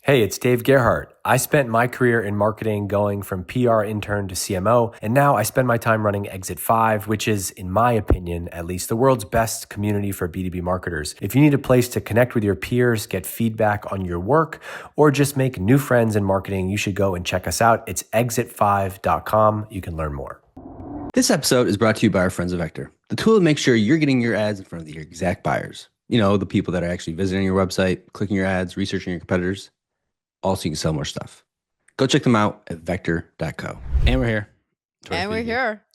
Hey, it's Dave Gerhardt. I spent my career in marketing going from PR intern to CMO, and now I spend my time running Exit 5, which is, in my opinion, at least the world's best community for B2B marketers. If you need a place to connect with your peers, get feedback on your work, or just make new friends in marketing, you should go and check us out. It's exit5.com. You can learn more. This episode is brought to you by our friends at Vector, the tool to make sure you're getting your ads in front of your exact buyers. You know, the people that are actually visiting your website, clicking your ads, researching your competitors. Also, you can sell more stuff. Go check them out at vector.co. And we're here.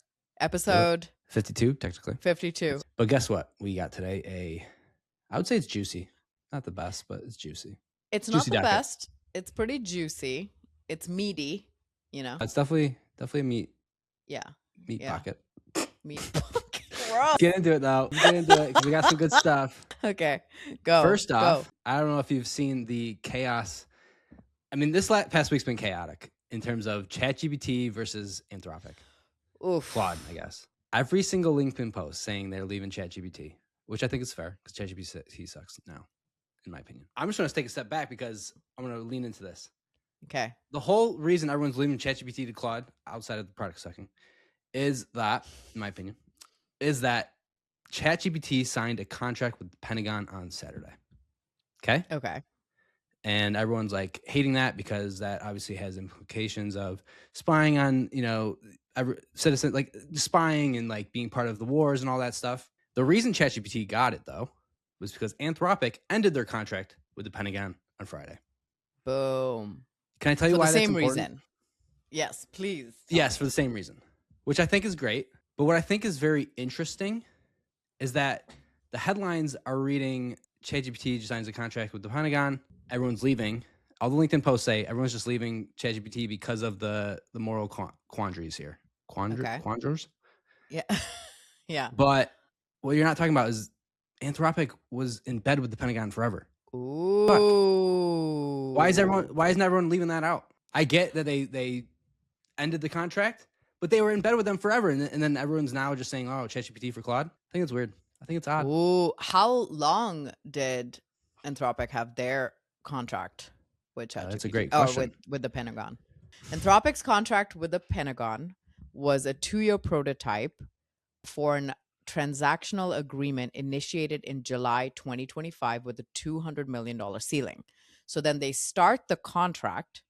Episode 52, technically. 52. But guess what? We got today I would say it's juicy. Not the best, but it's juicy. It's not the best. It's pretty juicy. It's meaty, you know. It's definitely a meat. Yeah. Meat pocket. Meat pocket. Bro. Get into it though. Get into it because we got some good stuff. Okay. Go. First off, I don't know if you've seen the chaos. I mean, this past week's been chaotic in terms of ChatGPT versus Anthropic. Oof. Claude, I guess. Every single LinkedIn post saying they're leaving ChatGPT, which I think is fair because ChatGPT sucks now, in my opinion. I'm just going to take a step back because I'm going to lean into this. Okay. The whole reason everyone's leaving ChatGPT to Claude, outside of the product section, is that, in my opinion, is that ChatGPT signed a contract with the Pentagon on Saturday. Okay? Okay. And everyone's like hating that because that obviously has implications of spying on, citizens, like spying and like being part of the wars and all that stuff. The reason ChatGPT got it though was because Anthropic ended their contract with the Pentagon on Friday. Boom. Can I tell you why that's important? For the same reason. Yes, please. Yes, for the same reason, which I think is great. But what I think is very interesting is that the headlines are reading ChatGPT signs a contract with the Pentagon. Everyone's leaving. All the LinkedIn posts say everyone's just leaving ChatGPT because of the moral quandaries here. Quandars? Yeah. Yeah. But what you're not talking about is Anthropic was in bed with the Pentagon forever. Ooh. Fuck. Why isn't everyone leaving that out? I get that they ended the contract, but they were in bed with them forever. And then everyone's now just saying, oh, ChatGPT for Claude. I think it's weird. I think it's odd. Ooh. How long did Anthropic have their contract with ChatGPT? That's a great question. With the Pentagon. Anthropic's contract with the Pentagon was a 2-year prototype for an transactional agreement initiated in July 2025 with a $200 million ceiling. So then they start the contract,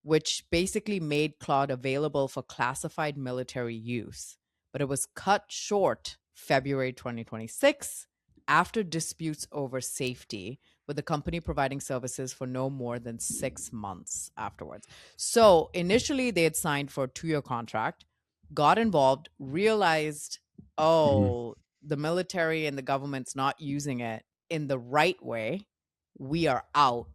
which basically made Claude available for classified military use, but it was cut short February 2026 after disputes over safety, with the company providing services for no more than 6 months afterwards. So initially they had signed for a 2-year contract, got involved, realized, the military and the government's not using it in the right way. We are out.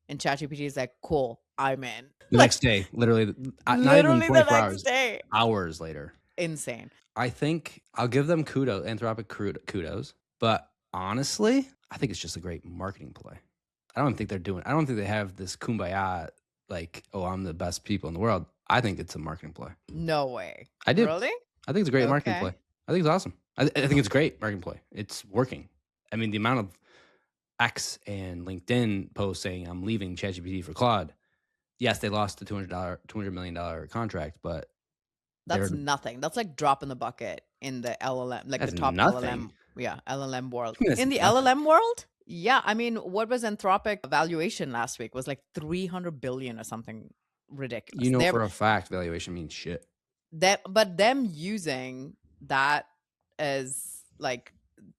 And ChatGPT is like, cool, I'm in. The next day, literally not even 24 hours, day. Hours later. Insane. I think I'll give them Anthropic kudos, but honestly, I think it's just a great marketing play. I don't think they have this kumbaya, like, oh, I'm the best people in the world. I think it's a marketing play. No way. I do. Really? I think it's a great marketing play. I think it's awesome. I think it's a great marketing play. It's working. I mean, the amount of X and LinkedIn posts saying I'm leaving ChatGPT for Claude. Yes, they lost the $200 million contract, but that's nothing. That's like drop in the bucket in the LLM, like the top nothing. LLM. Yeah, LLM world. In the LLM world? Yeah, I mean, what was Anthropic valuation last week? Was like 300 billion or something ridiculous. You know, for a fact, valuation means shit. But them using that as like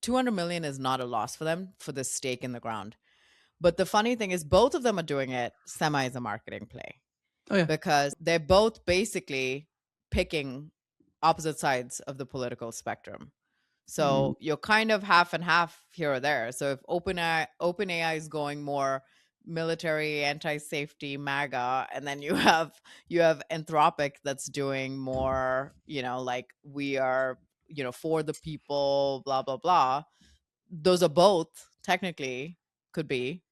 200 million is not a loss for them for the stake in the ground. But the funny thing is both of them are doing it semi as a marketing play. Oh yeah. Because they're both basically picking opposite sides of the political spectrum. So you're kind of half and half here or there. So if OpenAI is going more military, anti-safety, MAGA, and then you have Anthropic that's doing more, like we are, for the people, blah blah blah. Those are both technically could be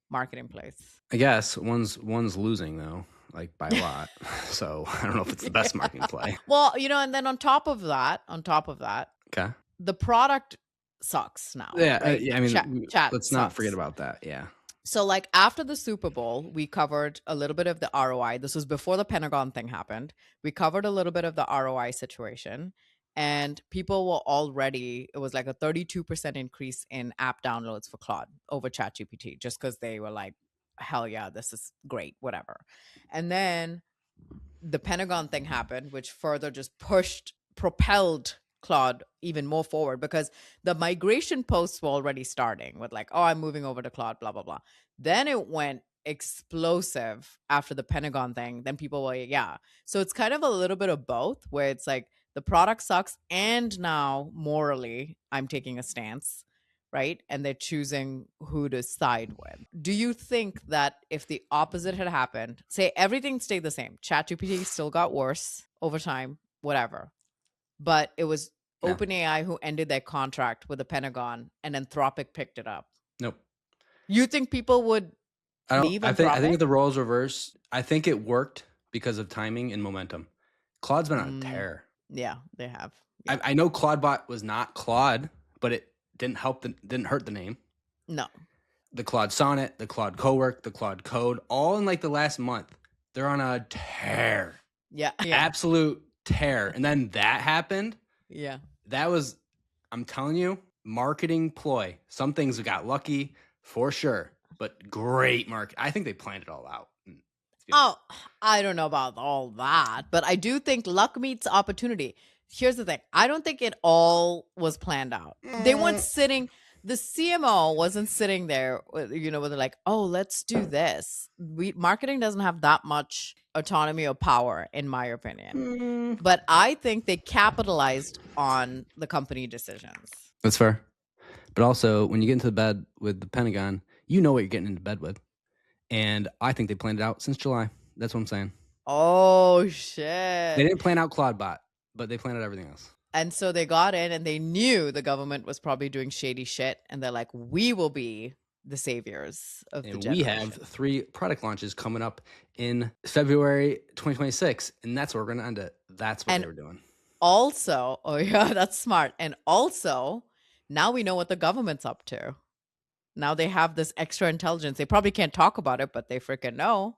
marketing plays. I guess one's losing though, like by a lot. So I don't know if it's the best marketing play. Well, and then on top of that, okay, the product sucks now. Yeah, right? yeah. I mean, chat let's not forget about that. Yeah. So, like, after the Super Bowl, we covered a little bit of the ROI. This was before the Pentagon thing happened. We covered a little bit of the ROI situation, and people were already, it was like a 32% increase in app downloads for Claude over ChatGPT, just because they were like, hell yeah, this is great, whatever. And then the Pentagon thing happened, which further just propelled Claude even more forward, because the migration posts were already starting with like, oh, I'm moving over to Claude, blah, blah, blah. Then it went explosive after the Pentagon thing. Then people were, yeah. So it's kind of a little bit of both, where it's like the product sucks, and now morally, I'm taking a stance, right? And they're choosing who to side with. Do you think that if the opposite had happened, say everything stayed the same, ChatGPT still got worse over time, whatever, but it was No. OpenAI who ended their contract with the Pentagon and Anthropic picked it up, Nope. you think people would leave I Anthropic? think the roles reverse. I think it worked because of timing and momentum. Claude's been on a tear. Yeah, they have. Yeah. I know Claudebot was not Claude, but it didn't hurt the name. No. The Claude Sonnet, the Claude Cowork, the Claude Code, all in like the last month. They're on a tear. Yeah. Absolute tear. And then that happened. Yeah. That was, I'm telling you, marketing ploy. Some things got lucky for sure, but great market. I think they planned it all out. Oh, I don't know about all that, but I do think luck meets opportunity. Here's the thing. I don't think it all was planned out. They weren't sitting, the CMO wasn't sitting there, where they're like, oh, let's do this. Marketing doesn't have that much autonomy or power, in my opinion. But I think they capitalized on the company decisions. That's fair. But also, when you get into bed with the Pentagon, you know what you're getting into bed with. And I think they planned it out since July. That's what I'm saying. Oh, shit. They didn't plan out Claudebot, but they planned out everything else. And so they got in and they knew the government was probably doing shady shit. And they're like, we will be the saviors of the generation. We have 3 product launches coming up in February 2026. And that's where we're going to end it. That's what they were doing. Also, oh yeah, that's smart. And also, now we know what the government's up to. Now they have this extra intelligence. They probably can't talk about it, but they freaking know.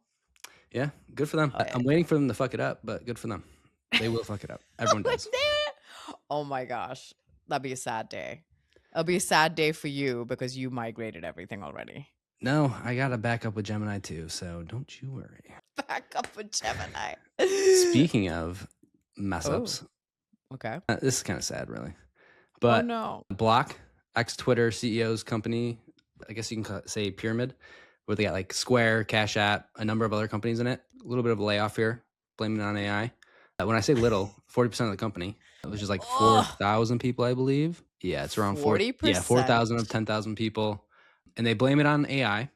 Yeah, good for them. I'm waiting for them to fuck it up, but good for them. They will fuck it up. Everyone does. Oh my gosh. That'd be a sad day. It'll be a sad day for you because you migrated everything already. No, I got to back up with Gemini too, so don't you worry. Back up with Gemini. Speaking of mess ups. Okay. This is kind of sad, really. But no. Block, ex-Twitter CEO's company, I guess you can say pyramid, where they got like Square, Cash App, a number of other companies in it. A little bit of a layoff here, blaming it on AI. When I say little, 40% of the company, which is like 4,000 people, I believe. Yeah, it's around 40%. 4,000 of 10,000 people. And they blame it on AI.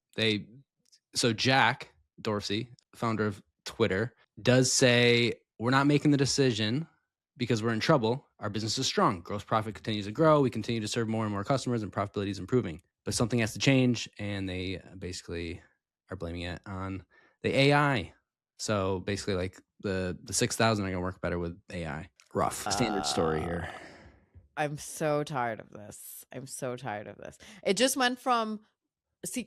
So Jack Dorsey, founder of Twitter, does say, we're not making the decision because we're in trouble. Our business is strong. Gross profit continues to grow. We continue to serve more and more customers and profitability is improving. But something has to change. And they basically are blaming it on the AI. So basically like the 6,000 are going to work better with AI. Rough. Standard story here. I'm so tired of this. It just went from,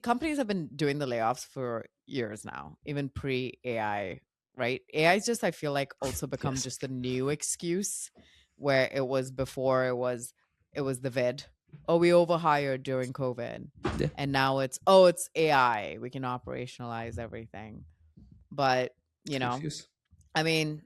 companies have been doing the layoffs for years now, even pre-AI, right? AI is just, I feel like, also become just a new excuse, where it was before it was the vid. Oh, we overhired during COVID. Yeah. And now it's AI. We can operationalize everything. But, I mean,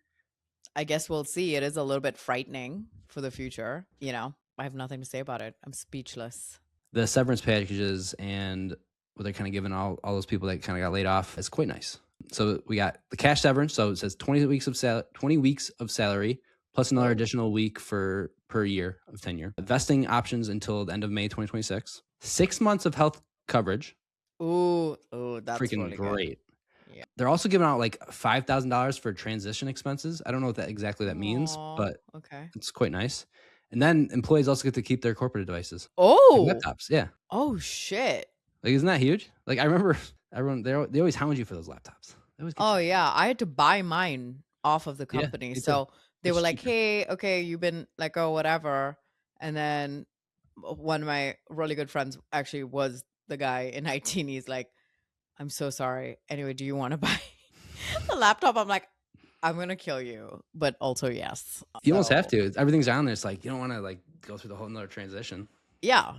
I guess we'll see. It is a little bit frightening for the future. I have nothing to say about it. I'm speechless. The severance packages and what they're kind of giving all those people that kind of got laid off is quite nice. So we got the cash severance. So it says 20 weeks of salary plus another additional week per year of tenure. Vesting options until the end of May 2026. 6 months of health coverage. Ooh, that's freaking really great. Good. Yeah. They're also giving out like $5,000 for transition expenses. I don't know what that exactly means, but it's quite nice. And then employees also get to keep their corporate devices. Oh, like laptops. Yeah. Oh shit. Like, isn't that huge? Like, I remember everyone, they always hound you for those laptops. Oh yeah. I had to buy mine off of the company. So they were like, hey, okay, you've been like, oh, whatever. And then one of my really good friends actually was the guy in IT, and he's like, I'm so sorry. Anyway, do you want to buy a laptop? I'm like, I'm going to kill you, but also yes. You almost have to. Everything's on there. It's like, you don't want to like go through the whole nother transition. Yeah.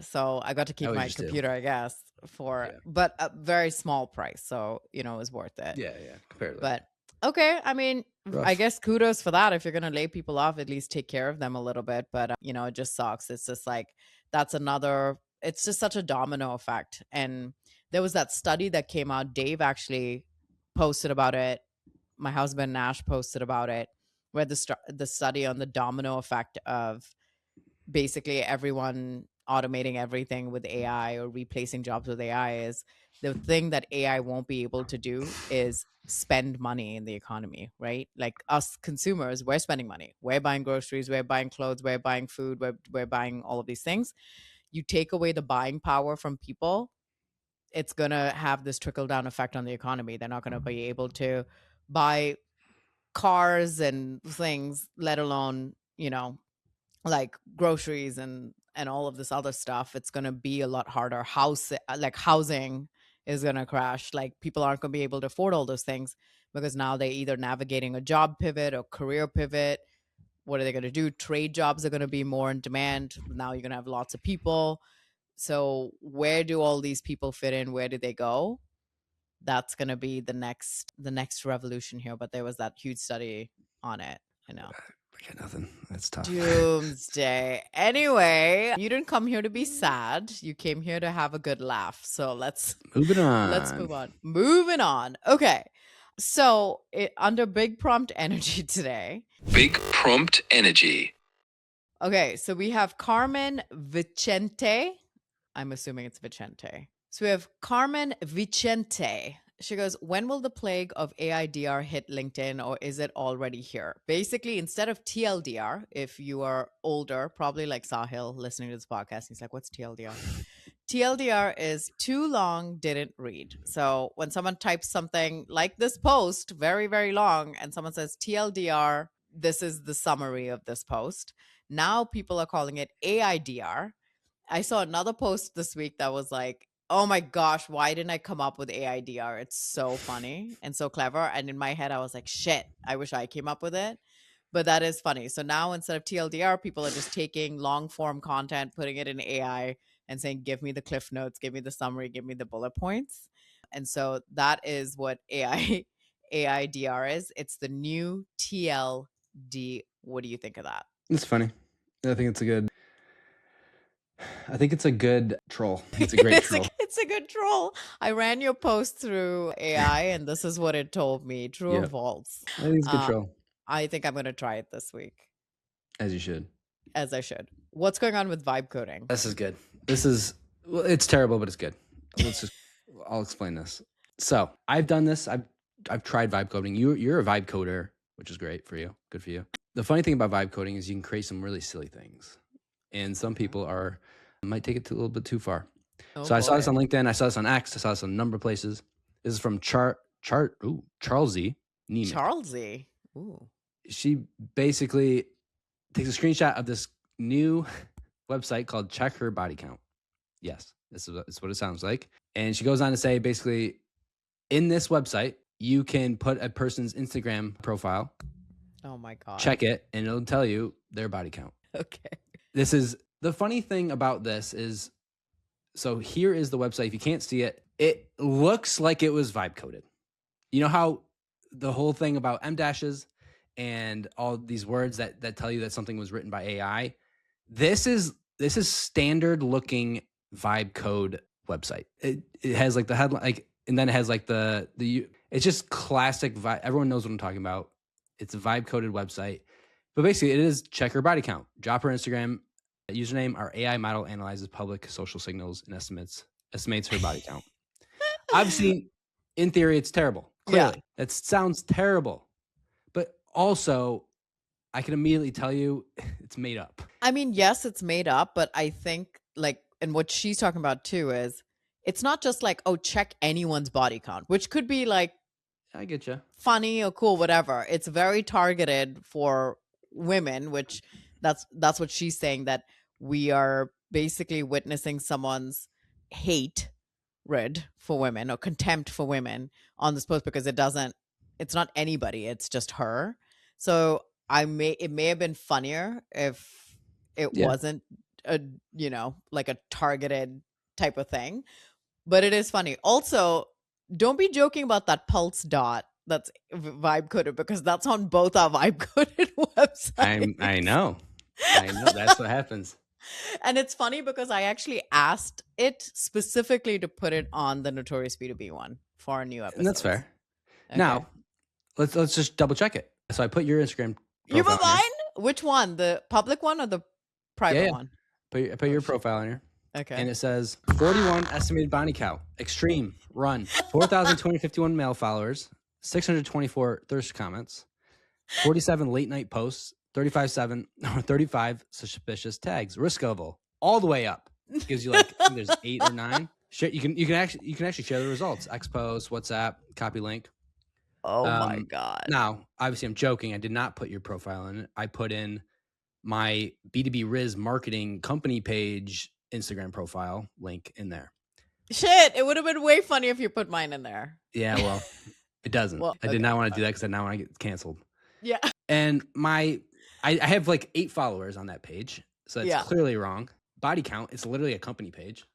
So I got to keep always my just do. computer, I guess, Yeah. but a very small price. So, it was worth it. Yeah, comparatively. But okay, I mean, Rough. I guess kudos for that. If you're going to lay people off, at least take care of them a little bit. But, it just sucks. It's just like, it's just such a domino effect. And there was that study that came out. Dave actually posted about it. My husband, Nash, posted about it, where the study on the domino effect of basically everyone automating everything with AI or replacing jobs with AI is the thing that AI won't be able to do is spend money in the economy, right? Like us consumers, we're spending money. We're buying groceries, we're buying clothes, we're buying food, we're buying all of these things. You take away the buying power from people, it's going to have this trickle down effect on the economy. They're not going to be able to buy cars and things, let alone, like groceries and all of this other stuff. It's going to be a lot harder. Housing is going to crash. Like people aren't going to be able to afford all those things because now they're either navigating a job pivot or career pivot. What are they going to do? Trade jobs are going to be more in demand. Now you're going to have lots of people. So where do all these people fit in? Where do they go? That's going to be the next revolution here. But there was that huge study on it. I know. I got nothing. That's tough. Doomsday. Anyway, you didn't come here to be sad. You came here to have a good laugh. So let's move on. Let's move on. Moving on. Okay. So under big prompt energy today. Big prompt energy. Okay, so we have Carmen Vicente. I'm assuming it's Vicente. So we have Carmen Vicente. She goes, when will the plague of AIDR hit LinkedIn, or is it already here? Basically, instead of TLDR, if you are older, probably like Sahil listening to this podcast, he's like, what's TLDR? TLDR is too long, didn't read. So when someone types something like this post, very, very long, and someone says TLDR, this is the summary of this post. Now people are calling it AIDR. I saw another post this week that was like, oh my gosh, why didn't I come up with AIDR? It's so funny and so clever. And in my head, I was like, shit, I wish I came up with it. But that is funny. So now instead of TLDR, people are just taking long form content, putting it in AI and saying, give me the cliff notes, give me the summary, give me the bullet points. And so that is what AIDR is. It's the new TLD. What do you think of that? It's funny. I think it's a good troll. It's a great troll. It's a good troll. I ran your post through AI and this is what it told me. True or false? I think it's a good troll. I think I'm going to try it this week. As you should. As I should. What's going on with vibe coding? This is good. Well, it's terrible, but it's good. I'll explain this. So I've done this. I've tried vibe coding. You're a vibe coder, which is great for you. Good for you. The funny thing about vibe coding is you can create some really silly things. And some people might take it a little bit too far. So I saw this on LinkedIn. I saw this on X. I saw this on a number of places. This is from Charlesy Neiman. Charlesy. Ooh. She basically takes a screenshot of this new website called Check Her Body Count. Yes, this is what it sounds like. And she goes on to say, basically, in this website, you can put a person's Instagram profile. Oh my God. Check it, and it'll tell you their body count. Okay. This is the funny thing about this is, so here is the website. If you can't see it, it looks like it was vibe coded. You know how the whole thing about M dashes and all these words that tell you that something was written by AI. This is standard looking vibe code website. It has like the headline, like, and then it has like the it's just classic vibe. Everyone knows what I'm talking about. It's a vibe coded website, but basically it is check her body count, drop her Instagram username. Our AI model analyzes public social signals and estimates her body count. I've seen, in theory, it's terrible. Clearly, that sounds terrible, but also I can immediately tell you it's made up. I mean, yes, it's made up, but I think like, and what she's talking about too is it's not just like, oh, check anyone's body count, which could be like, I get you, funny or cool, whatever. It's very targeted for women, which that's what she's saying, that we are basically witnessing someone's hate for women or contempt for women on this post because it's not anybody, it's just her. So it may have been funnier if it wasn't a, like a targeted type of thing, but it is funny. Also, don't be joking about that pulse dot that's vibe coded, because that's on both our vibe coded websites. I know that's what happens. And it's funny because I actually asked it specifically to put it on the Notorious B2B one for a new episode. And that's fair. Okay. Now, let's just double check it. So I put your Instagram profile. You put mine? Which one? The public one or the private one? I put your profile in here. Okay. And it says 41 estimated body count. Extreme. Run. 4,251 male followers. 624 thirst comments. 47 late night posts. 35 suspicious tags. Risk level all the way up. It gives you like, I think there's 8 or 9. You can actually share the results. X post, WhatsApp, copy link. Oh my God. Now, obviously I'm joking. I did not put your profile in it. I put in my B2B Riz marketing company page Instagram profile link in there. Shit, it would have been way funny if you put mine in there. Yeah, well, it doesn't. I did not want to do that because I now want to get canceled. Yeah. And I have like 8 followers on that page, so it's clearly wrong. Body count, it's literally a company page.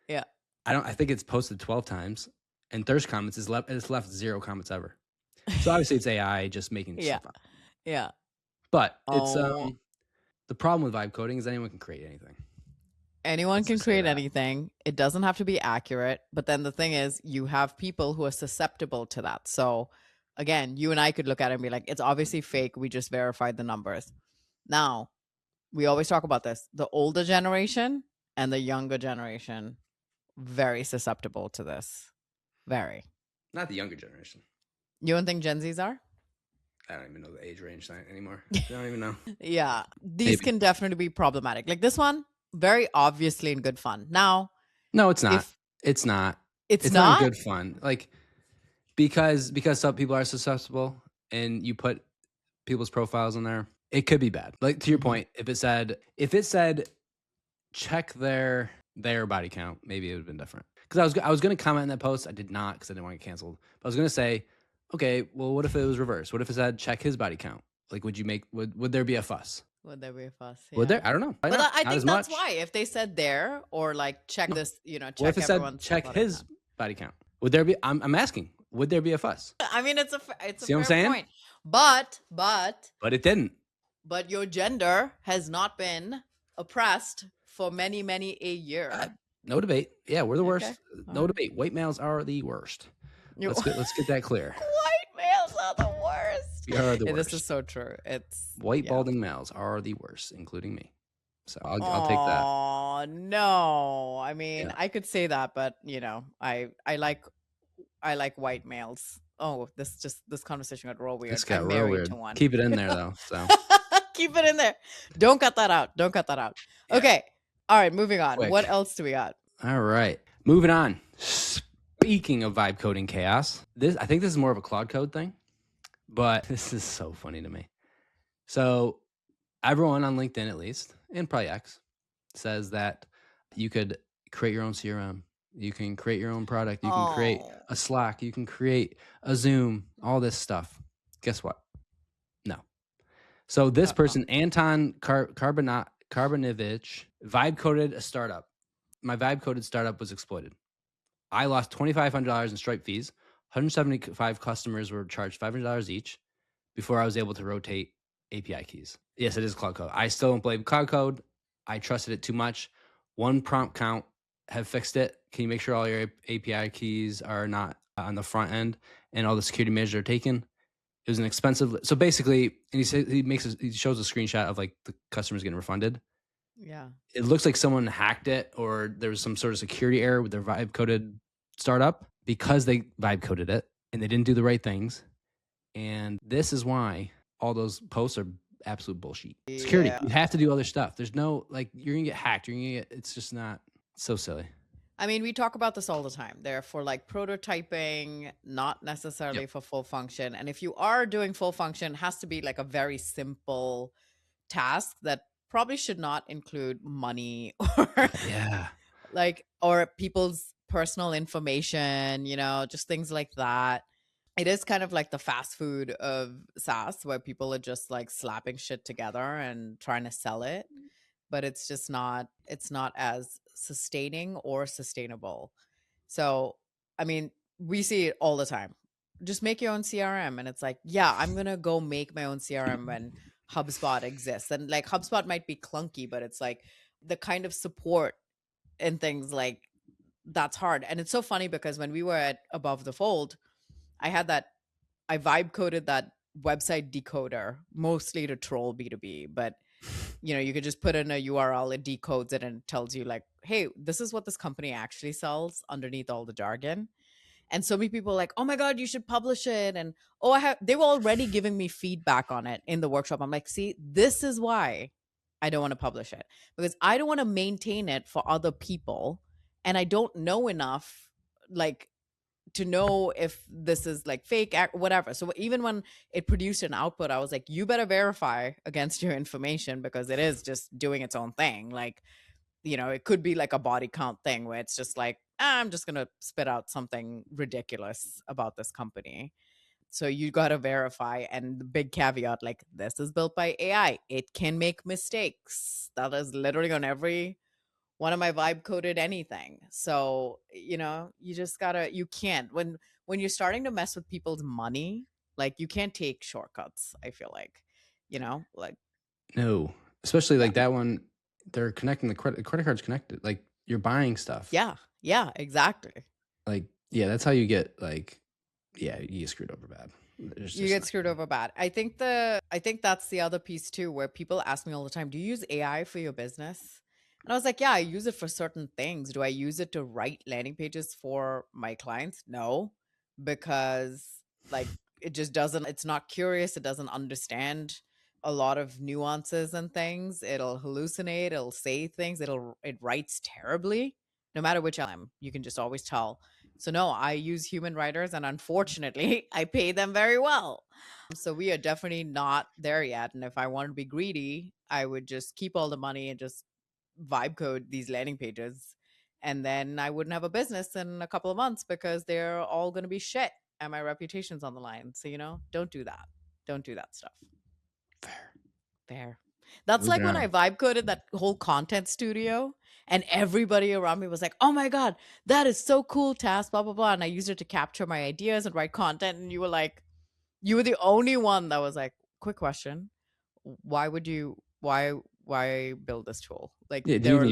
Yeah. I think it's posted 12 times, and thirst comments it's left 0 comments ever. So obviously it's AI just making stuff up. Yeah. But it's the problem with vibe coding is anyone can create anything. Anyone can create anything. It doesn't have to be accurate. But then the thing is, you have people who are susceptible to that. So again, you and I could look at it and be like, it's obviously fake. We just verified the numbers. Now, we always talk about this. The older generation and the younger generation, very susceptible to this. Very. Not the younger generation. You don't think Gen Zs are? I don't even know the age range anymore. I don't even know. Yeah. These can definitely be problematic. Like this one, very obviously in good fun. Now, no, it's not. It's not. It's not good fun. Like because some people are susceptible, and you put people's profiles in there, it could be bad. Like to your point, if it said check their body count, maybe it would have been different. Because I was going to comment in that post, I did not because I didn't want to get canceled. But I was going to say, okay, well, what if it was reversed? What if it said check his body count? Like, would there be a fuss? Would there be a fuss? Yeah. Would there? I don't know. But I think that's why. If they said there or like check this, check what if it said check his body count? Would there be? I'm asking. Would there be a fuss? I mean, it's a See what I'm saying? point. But it didn't. But your gender has not been oppressed for many a year. No debate. Yeah, we're the worst. No debate. White males are the worst. Let's get that clear. White males are the worst. We are the worst. This is so true. It's white balding males are the worst, including me. So I'll take that. Oh no! I mean, I could say that, but I like white males. Oh, this conversation got real weird. This got real weird. To one. Keep it in there though. So keep it in there. Don't cut that out. Yeah. Okay. All right. Moving on. Quick. What else do we got? All right. Moving on. Speaking of vibe coding chaos, I think this is more of a Claude code thing, but this is so funny to me. So everyone on LinkedIn, at least, and probably X, says that you could create your own CRM. You can create your own product. You can create a Slack. You can create a Zoom, all this stuff. Guess what? No. So this person, Anton Karbanovich, vibe coded a startup. My vibe coded startup was exploited. I lost $2,500 in Stripe fees. 175 customers were charged $500 each before I was able to rotate API keys. Yes, it is Cloud Code. I still don't blame Cloud Code. I trusted it too much. One prompt count have fixed it. Can you make sure all your API keys are not on the front end and all the security measures are taken? It was an expensive. So basically, and he shows a screenshot of like the customers getting refunded. Yeah. It looks like someone hacked it, or there was some sort of security error with their vibe coded startup because they vibe coded it and they didn't do the right things. And this is why all those posts are absolute bullshit. Security. You have to do other stuff. There's no, like, you're going to get hacked. It's just not so silly. I mean, we talk about this all the time. They're for like prototyping, not necessarily for full function. And if you are doing full function, it has to be like a very simple task that probably should not include money or or people's personal information, just things like that. It is kind of like the fast food of SaaS where people are just like slapping shit together and trying to sell it, but it's not as sustaining or sustainable. So, I mean, we see it all the time. Just make your own CRM. And it's like, yeah, I'm going to go make my own CRM when HubSpot exists. And like HubSpot might be clunky, but it's like the kind of support and things like that's hard. And it's so funny because when we were at Above the Fold, I vibe coded that website decoder mostly to troll B2B, but you could just put in a URL, it decodes it and tells you like, hey, this is what this company actually sells underneath all the jargon. And so many people are like, oh my God, you should publish it. And they were already giving me feedback on it in the workshop. I'm like, see, this is why I don't want to publish it, because I don't want to maintain it for other people. And I don't know enough, like, to know if this is like fake, whatever. So even when it produced an output, I was like, you better verify against your information, because it is just doing its own thing. Like, it could be like a body count thing where it's just like, I'm just going to spit out something ridiculous about this company. So you got to verify. And the big caveat, like, this is built by AI. It can make mistakes. That is literally on every one of my vibe coded anything. So, you just you can't, when you're starting to mess with people's money, like you can't take shortcuts. I feel like, like. No, especially like that one, they're connecting the credit card's connected. Like you're buying stuff. Yeah, exactly. Like, yeah, that's how you get like, yeah, you get screwed over bad. You get screwed over bad. I think that's the other piece too, where people ask me all the time, do you use AI for your business? And I was like, yeah, I use it for certain things. Do I use it to write landing pages for my clients? No, because like it just doesn't, it's not curious. It doesn't understand a lot of nuances and things. It'll hallucinate, it'll say things, it writes terribly. No matter which LM, you can just always tell. So no, I use human writers, and unfortunately, I pay them very well. So we are definitely not there yet. And if I wanted to be greedy, I would just keep all the money and just vibe code these landing pages, and then I wouldn't have a business in a couple of months because they're all going to be shit and my reputation's on the line. So don't do that stuff. Fair. That's like when I vibe coded that whole content studio, and everybody around me was like, oh my God, that is so cool, Task, blah blah blah. And I used it to capture my ideas and write content, and you were the only one that was like, quick question, why build this tool? Like, Yeah, there are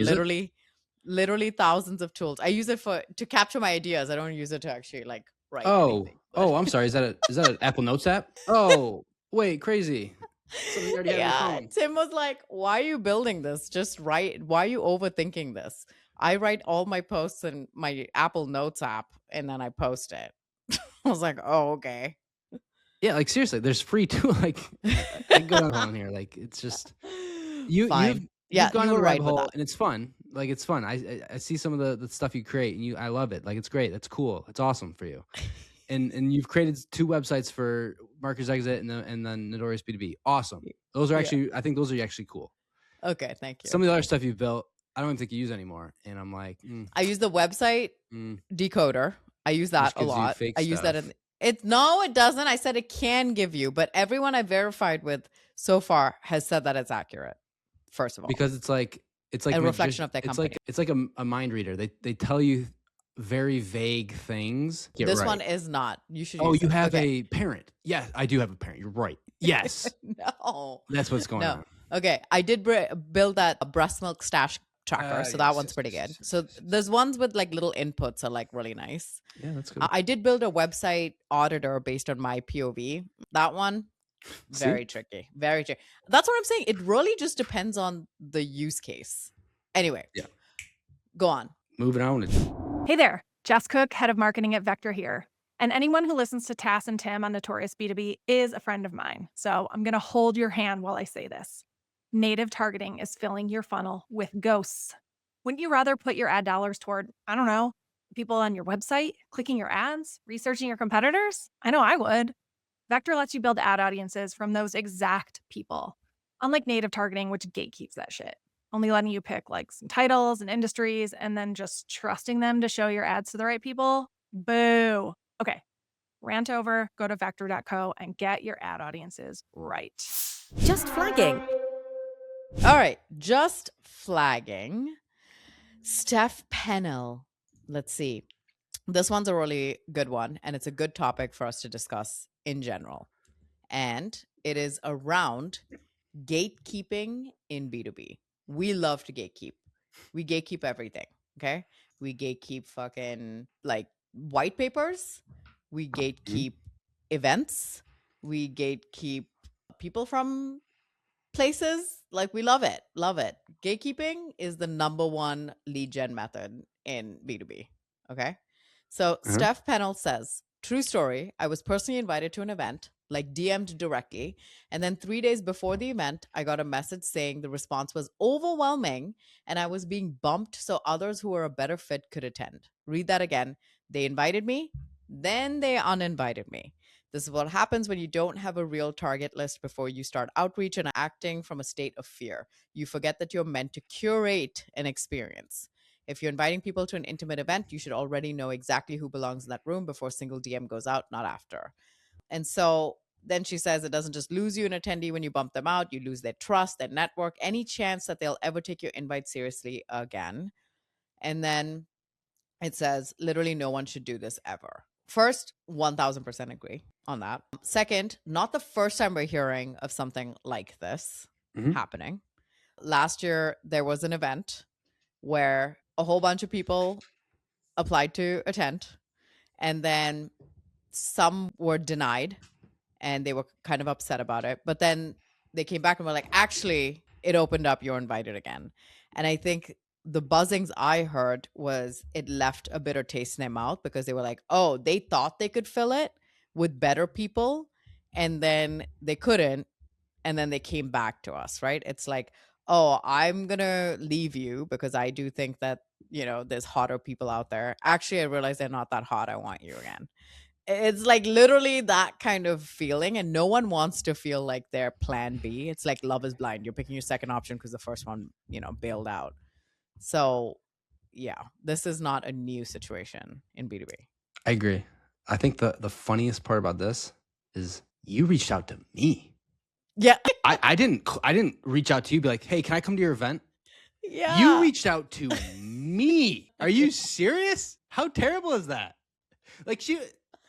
literally thousands of tools. I use it to capture my ideas. I don't use it to actually like write anything. Oh, I'm sorry. Is that an Apple Notes app? Oh, wait, crazy. Yeah, Tim was like, why are you building this? Just write. Why are you overthinking this? I write all my posts in my Apple Notes app, and then I post it. I was like, oh, okay. Yeah, like seriously, there's free too. Like, I go on here. Like, it's just you've gone on the rabbit hole, and it's fun. Like, it's fun. I see some of the stuff you create, and I love it. Like, it's great. That's cool. It's awesome for you. And you've created 2 websites for Marketers Exit and then Notorious B2B. Awesome. Those are actually, I think those are actually cool. Okay, thank you. Some of the other stuff you've built, I don't even think you use anymore. And I'm like, I use the website decoder. I use that a lot. I use that no, it doesn't. I said it can give you, but everyone I verified with so far has said that it's accurate. First of all, because it's like a reflection of their company. It's like a mind reader. They tell you very vague things. This one is not. You should. Oh, you have a parent. Yeah, I do have a parent. You're right. Yes. No. That's what's going on. Okay, I did build that breast milk stash tracker, so that one's pretty good. So there's ones with like little inputs are like really nice. Yeah, that's good. I did build a website auditor based on my POV. That one, very tricky. Very tricky. That's what I'm saying. It really just depends on the use case. Anyway, go on. Moving on. Hey there, Jess Cook, head of marketing at Vector here. And anyone who listens to Tass and Tim on Notorious B2B is a friend of mine. So I'm going to hold your hand while I say this. Native targeting is filling your funnel with ghosts. Wouldn't you rather put your ad dollars toward, I don't know, people on your website, clicking your ads, researching your competitors? I know I would. Vector lets you build ad audiences from those exact people, unlike native targeting, which gatekeeps that shit. only letting you pick like some titles and industries and then just trusting them to show your ads to the right people. Boo. Okay. Rant over, go to vector.co and get your ad audiences right. Just flagging. All right, just flagging. Steph Pennell. Let's see. This one's a really good one, and it's a good topic for us to discuss in general. And it is around gatekeeping in B2B. We love to gatekeep. We gatekeep everything, okay? We gatekeep fucking like white papers. We gatekeep events. We gatekeep people from places. Like, we love it. Love it. Gatekeeping is the number one lead gen method in B2B, okay? So Steph Pennell says, true story, I was personally invited to an event, like DM'd directly, and then 3 days before the event, I got a message saying the response was overwhelming and I was being bumped so others who were a better fit could attend. Read that again. They invited me, then they uninvited me. This is what happens when you don't have a real target list before you start outreach and acting from a state of fear. You forget that you're meant to curate an experience. If you're inviting people to an intimate event, you should already know exactly who belongs in that room before a single DM goes out, not after. And so then she says it doesn't just lose you an attendee when you bump them out, you lose their trust, their network, any chance that they'll ever take your invite seriously again. And then it says literally no one should do this ever. First, 1000% agree on that. Second, not the first time we're hearing of something like this happening. Last year, there was an event where a whole bunch of people applied to attend, and then some were denied, and they were kind of upset about it. But then they came back and were like, actually, it opened up, you're invited again. And I think the buzzings I heard was it left a bitter taste in their mouth because they were like, oh, they thought they could fill it with better people, and then they couldn't, and then they came back to us, right? It's like, oh, I'm gonna leave you because I do think that, you know, there's hotter people out there. Actually, I realize they're not that hot. I want you again. It's like literally that kind of feeling, and no one wants to feel like their plan B. It's like Love is Blind. You're picking your second option because the first one, you know, bailed out. So yeah, this is not a new situation in B2B. I agree. I think the funniest part about this is you reached out to me. Yeah. I didn't reach out to you, be like, hey, can I come to your event? Yeah. You reached out to me. Are you serious? How terrible is that? Like,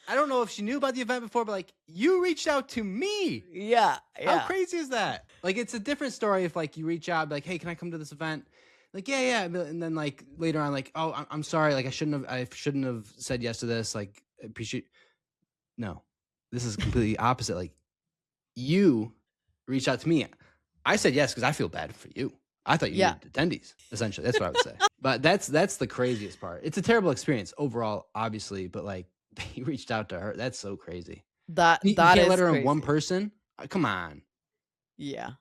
I don't know if she knew about the event before, but like, you reached out to me. Yeah. How crazy is that? Like, it's a different story if like you reach out, be like, hey, can I come to this event? Like, yeah. And then like later on, like, oh, I'm sorry. Like, I shouldn't have said yes to this. Like, appreciate. No, this is completely opposite. Like, you reached out to me. I said yes because I feel bad for you. I thought you needed attendees. Essentially, that's what I would say. But that's the craziest part. It's a terrible experience overall, obviously. But like, he reached out to her. That's so crazy. You can't let her in one person. Come on. Yeah.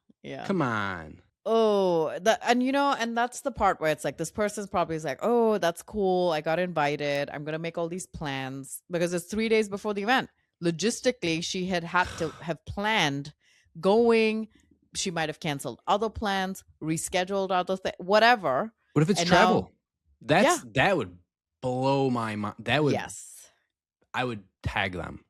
Come on. Oh, and that's the part where it's like this person's probably is like, oh, that's cool. I got invited. I'm gonna make all these plans because it's 3 days before the event. Logistically, she had to have planned going. She might have canceled other plans, rescheduled other things, whatever. What if it's travel? That would blow my mind. That would. Yes. I would tag them.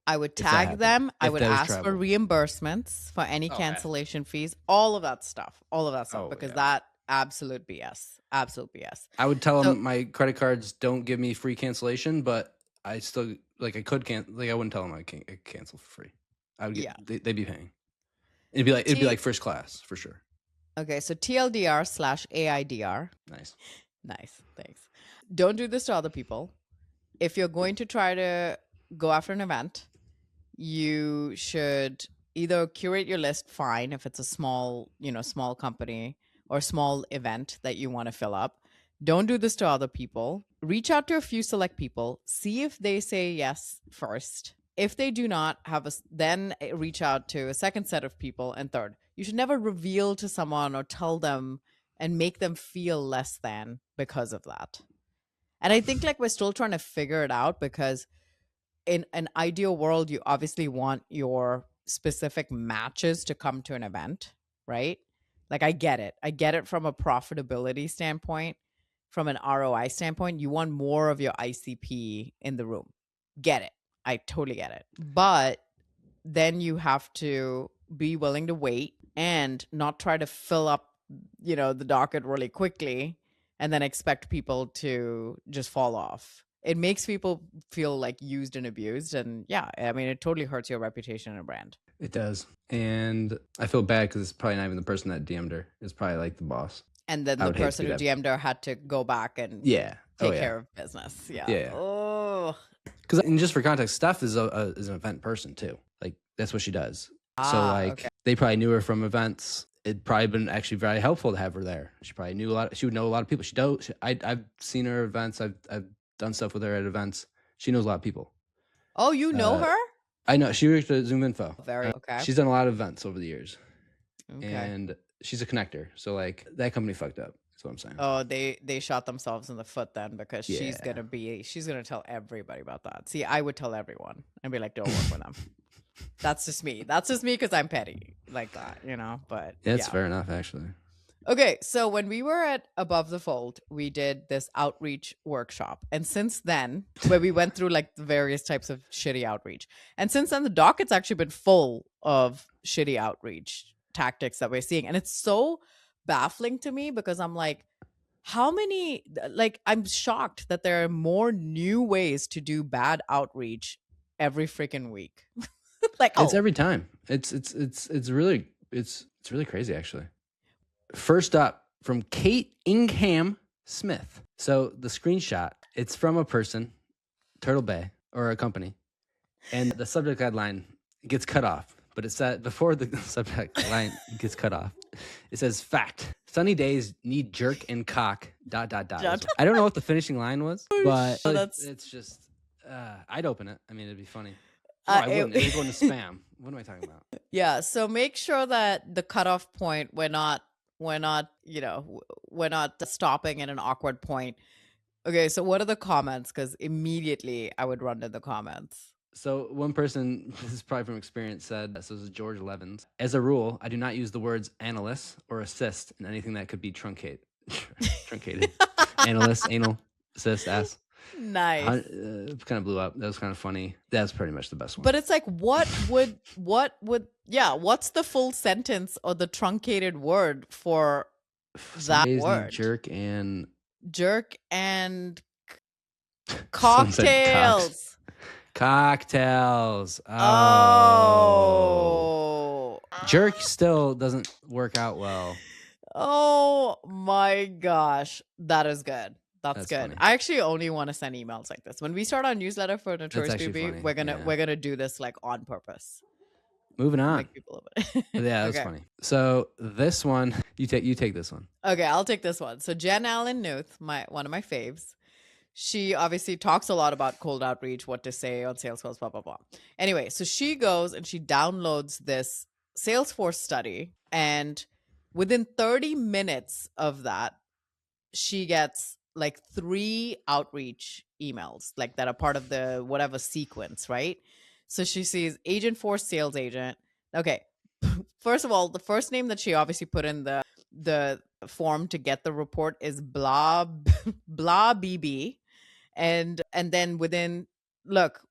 I would tag them. I would ask travel. for reimbursements for any cancellation fees, all of that stuff, because that absolute BS. I would tell them my credit cards don't give me free cancellation, but I still I could cancel. Like, I wouldn't tell them I can't cancel for free. I would get. They'd be paying. It'd be like first class for sure. Okay, so TLDR/AIDR. Nice, thanks. Don't do this to other people. If you're going to try to go after an event, you should either curate your list, fine, if it's a small company or small event that you want to fill up. Don't do this to other people. Reach out to a few select people, see if they say yes first. If they do not, then reach out to a second set of people, and third. You should never reveal to someone or tell them and make them feel less than because of that. And I think like we're still trying to figure it out, because in an ideal world, you obviously want your specific matches to come to an event, right? Like, I get it. I get it from a profitability standpoint, from an ROI standpoint. You want more of your ICP in the room. Get it. I totally get it. But then you have to be willing to wait and not try to fill up, the docket really quickly and then expect people to just fall off. It makes people feel like used and abused. And yeah, I mean, it totally hurts your reputation and brand. It does. And I feel bad because it's probably not even the person that DM'd her. It's probably like the boss. And then the person who DM'd her had to go back and take care of business. Yeah. Oh. Because just for context, Steph is an event person too. Like, that's what she does. So they probably knew her from events. It'd probably been actually very helpful to have her there. She probably knew she would know a lot of people. I've seen her events. I've done stuff with her at events. She knows a lot of people. Oh, you know her? I know. She worked at Zoom Info. Okay. She's done a lot of events over the years. Okay. And she's a connector. So like, that company fucked up. That's what I'm saying. Oh, they shot themselves in the foot then, because she's gonna tell everybody about that. See, I would tell everyone and be like, don't work with them. That's just me. That's just me because I'm petty like that, But That's fair enough, actually. Okay, so when we were at Above the Fold, we did this outreach workshop. And since then, where we went through like the various types of shitty outreach. And since then, the docket's actually been full of shitty outreach tactics that we're seeing. And it's so baffling to me because I'm like, I'm shocked that there are more new ways to do bad outreach every freaking week. It's every time. It's really crazy, actually. First up, from Kate Ingham Smith. So the screenshot, it's from a person, Turtle Bay, or a company, and the subject headline gets cut off. But it said, before the subject line gets cut off, it says, fact, sunny days need jerk and cock, ... I don't know what the finishing line was, but it's just, I'd open it. I mean, it'd be funny. No, I wouldn't. It would go into spam. What am I talking about? Yeah, so make sure that the cutoff point, we're not stopping at an awkward point. Okay, so what are the comments? Because immediately I would run to the comments. So one person, this is probably from experience, said, so this is George Levins. As a rule, I do not use the words analyst or assist in anything that could be truncated. Analyst, anal, assist, ass. Nice. Kind of blew up. That was kind of funny. That's pretty much the best one. But it's like, what's the full sentence or the truncated word for that word? Jerk and cocktails. Cocktails. Oh. Jerk still doesn't work out well. Oh my gosh. That is good. That's good. Funny. I actually only want to send emails like this. When we start our newsletter for Notorious BB, we're gonna do this like on purpose. Moving on. Make people love it. Yeah, that's funny. So this one, you take this one. Okay, I'll take this one. So Jen Allen Newth, one of my faves, she obviously talks a lot about cold outreach, what to say on sales calls, blah blah blah. Anyway, so she goes and she downloads this Salesforce study, and within 30 minutes of that, she gets like 3 outreach emails, like that are part of the whatever sequence, right? So she sees agent force sales agent. Okay. First of all, the first name that she obviously put in the form to get the report is blah BB. And then within,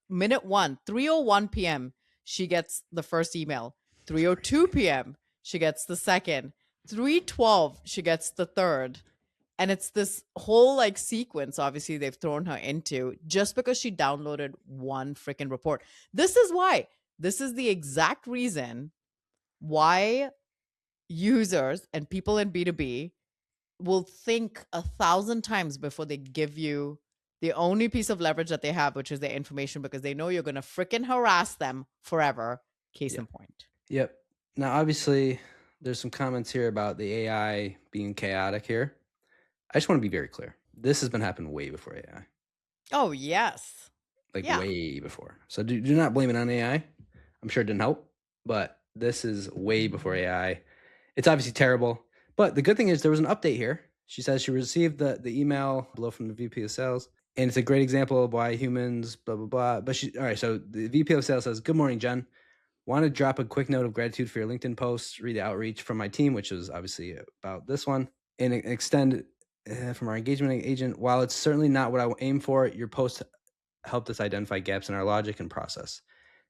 minute 1, 3:01 p.m., she gets the first email. 3:02 p.m., she gets the second. 3:12, she gets the third. And it's this whole like sequence, obviously, they've thrown her into just because she downloaded one freaking report. This is the exact reason why users and people in B2B will think 1,000 times before they give you the only piece of leverage that they have, which is their information, because they know you're going to freaking harass them forever. Case in point. Yep. Now, obviously, there's some comments here about the AI being chaotic here. I just want to be very clear. This has been happening way before AI. Oh, yes. Way before. So do not blame it on AI. I'm sure it didn't help, but this is way before AI. It's obviously terrible, but the good thing is there was an update here. She says she received the email below from the VP of Sales, and it's a great example of why humans, blah, blah, blah. But all right, so the VP of Sales says, "Good morning, Jen. Want to drop a quick note of gratitude for your LinkedIn posts, read the outreach from my team, which is obviously about this one, and extend from our engagement agent. While it's certainly not what I aim for, your post helped us identify gaps in our logic and process.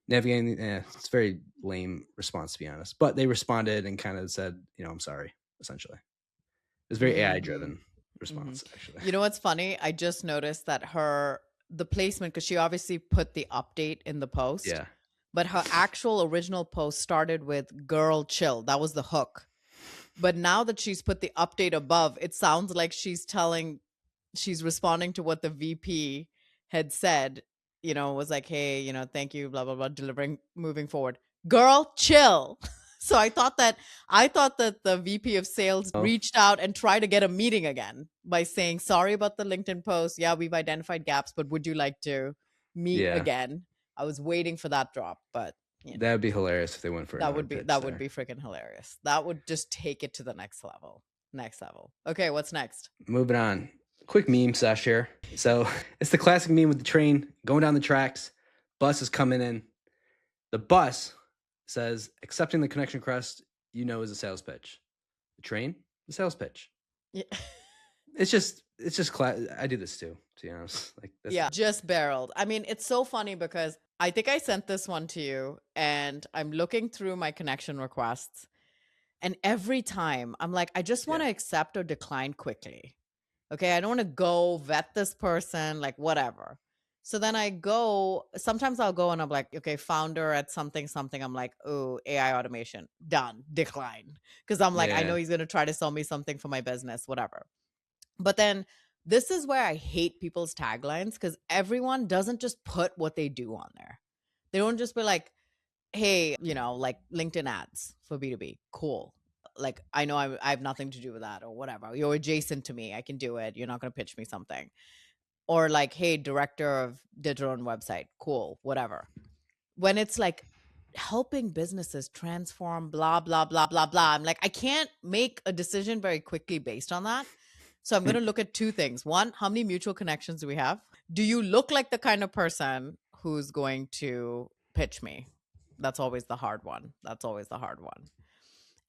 Navigating, it's a very lame response, to be honest. But they responded and kind of said, I'm sorry, essentially. It was very AI-driven response, actually. You know what's funny? I just noticed that the placement, because she obviously put the update in the post. Yeah. But her actual original post started with "girl chill." That was the hook. But now that she's put the update above, it sounds like she's responding to what the VP had said, was like, hey, thank you, blah, blah, blah, delivering, moving forward. Girl, chill. So I thought that the VP of sales reached out and tried to get a meeting again by saying, sorry about the LinkedIn post. Yeah, we've identified gaps, but would you like to meet again? I was waiting for that drop, but that would be hilarious if they went for that would be freaking hilarious. That would just take it to the next level. Okay, what's next? Moving on. Quick meme sesh here. So it's the classic meme with the train going down the tracks. Bus is coming in. The bus says, accepting the connection request, is a sales pitch. The train, the sales pitch. Yeah. It's just I do this too, to be honest. Just barreled. I mean, it's so funny because I think I sent this one to you and I'm looking through my connection requests, and every time I'm like, I just want to accept or decline quickly. Okay, I don't want to go vet this person, like whatever. So then sometimes I'll go and I'm like, okay, founder at something. I'm like, oh, AI automation, done, decline. Because I'm like, I know he's going to try to sell me something for my business, whatever. But then this is where I hate people's taglines, because everyone doesn't just put what they do on there. They don't just be like, hey, like LinkedIn ads for B2B. Cool. Like, I know I have nothing to do with that or whatever. You're adjacent to me. I can do it. You're not going to pitch me something. Or like, hey, director of digital and website. Cool. Whatever. When it's like helping businesses transform, blah, blah, blah, blah, blah. I'm like, I can't make a decision very quickly based on that. So I'm going to look at two things. One, how many mutual connections do we have? Do you look like the kind of person who's going to pitch me? That's always the hard one.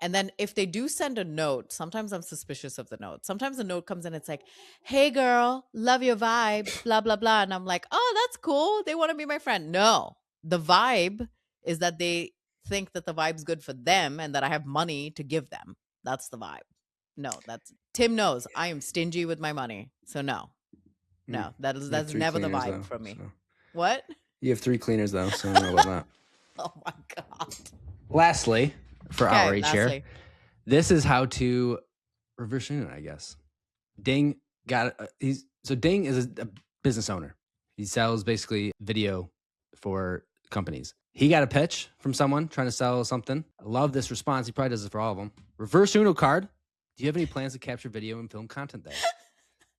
And then if they do send a note, sometimes I'm suspicious of the note. Sometimes the note comes in, it's like, hey girl, love your vibe, blah, blah, blah. And I'm like, oh, that's cool. They want to be my friend. No, the vibe is that they think that the vibe's good for them and that I have money to give them. That's the vibe. No, Tim knows I am stingy with my money. So no, that's never the vibe from me. So. What? You have 3 cleaners though, so I don't know about that. Oh my God. Lastly, for outreach here, this is how to reverse it, I guess. Ding Ding is a business owner. He sells basically video for companies. He got a pitch from someone trying to sell something. I love this response. He probably does it for all of them. Reverse Uno card. Do you have any plans to capture video and film content there?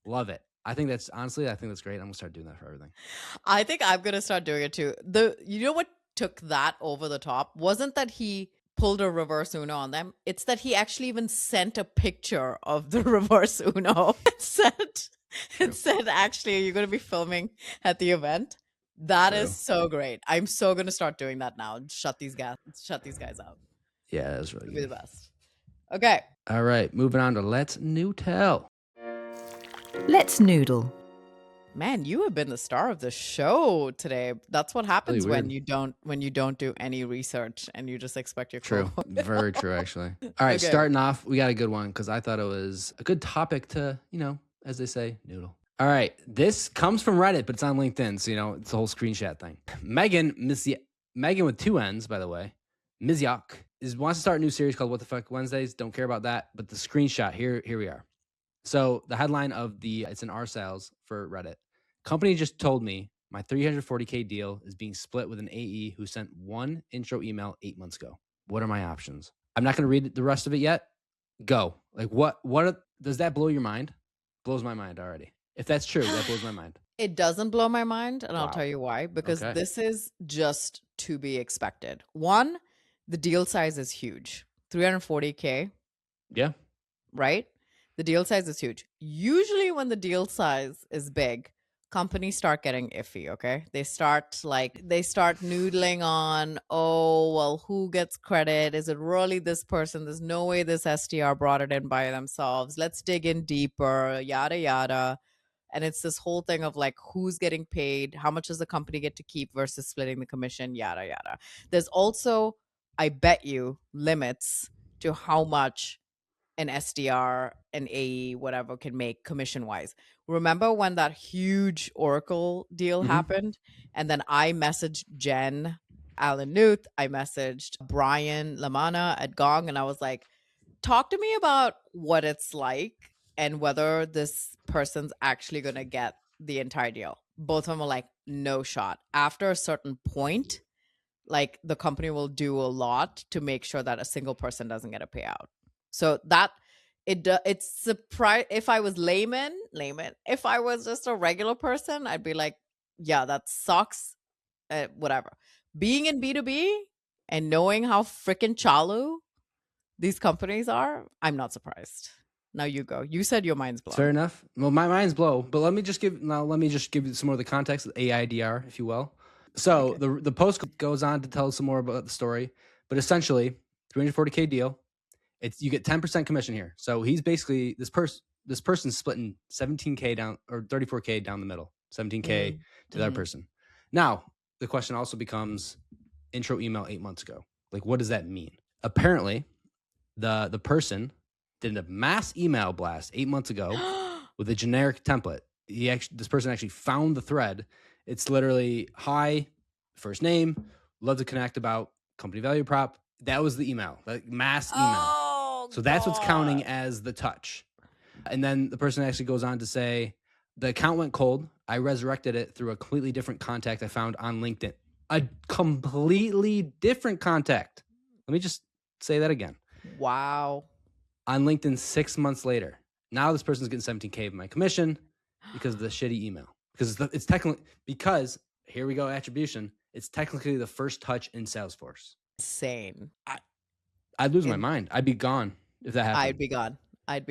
Love it. I think that's great. I'm gonna start doing that for everything. I think I'm gonna start doing it too. You know what took that over the top wasn't that he pulled a reverse Uno on them. It's that he actually even sent a picture of the reverse Uno. It said, actually, are you going to be filming at the event? That is so great. I'm so going to start doing that now. Shut these guys out. Yeah, that's really good. Be the best. Okay. All right, moving on to Let's Noodle. Let's Noodle. Man, you have been the star of the show today. That's what happens really when you don't do any research and you just expect your True. Very true, actually. All right, starting off, we got a good one because I thought it was a good topic to, as they say, noodle. All right, this comes from Reddit, but it's on LinkedIn, so it's a whole screenshot thing. Megan with 2 N's, by the way, Mizyak, wants to start a new series called What the Fuck Wednesdays. Don't care about that, but the screenshot, here we are. So the headline of it's an R sales for Reddit. Company just told me my $340K deal is being split with an AE who sent 1 intro email 8 months ago. What are my options? I'm not going to read the rest of it yet. Go. Like what does that blow your mind? Blows my mind already. If that's true, that blows my mind. It doesn't blow my mind, and I'll tell you why. Because this is just to be expected. 1, the deal size is huge. $340K. Yeah. Right? The deal size is huge. Usually when the deal size is big, companies start getting iffy, okay? They start noodling on, oh, well, who gets credit? Is it really this person? There's no way this SDR brought it in by themselves. Let's dig in deeper, yada yada. And it's this whole thing of like who's getting paid, how much does the company get to keep versus splitting the commission, yada yada. There's also, I bet you, limits to how much an SDR, an AE, whatever can make commission wise. Remember when that huge Oracle deal happened? And then I messaged Jen Allen Newth, I messaged Brian Lamana at Gong, and I was like, talk to me about what it's like and whether this person's actually going to get the entire deal. Both of them are like, no shot. After a certain point, like the company will do a lot to make sure that a single person doesn't get a payout. So that it's surprise. If I was layman, if I was just a regular person, I'd be like, yeah, that sucks. Whatever. Being in B2B and knowing how freaking chalu these companies are, I'm not surprised. Now you go. You said your mind's blown. Fair enough. Well, my mind's blown, but let me just give you some more of the context of AIDR, if you will. So the post goes on to tell some more about the story, but essentially, $340K deal. You get 10% commission here. So he's basically this person's splitting 17K down or 34K down the middle, 17K to that person. Now the question also becomes intro email 8 months ago. Like, what does that mean? Apparently, the person did a mass email blast 8 months ago with a generic template. This person actually found the thread. It's literally, hi, first name, love to connect about company value prop. That was the email, like mass email. Oh, so that's what's counting as the touch. And then the person actually goes on to say, the account went cold. I resurrected it through a completely different contact I found on LinkedIn. A completely different contact. Let me just say that again. Wow. On LinkedIn 6 months later. Now this person's getting 17K of my commission because of the shitty email. Because it's technically, because here we go, attribution. It's technically the first touch in Salesforce. Insane. I'd lose my mind. I'd be gone if that happened. I'd be gone. I'd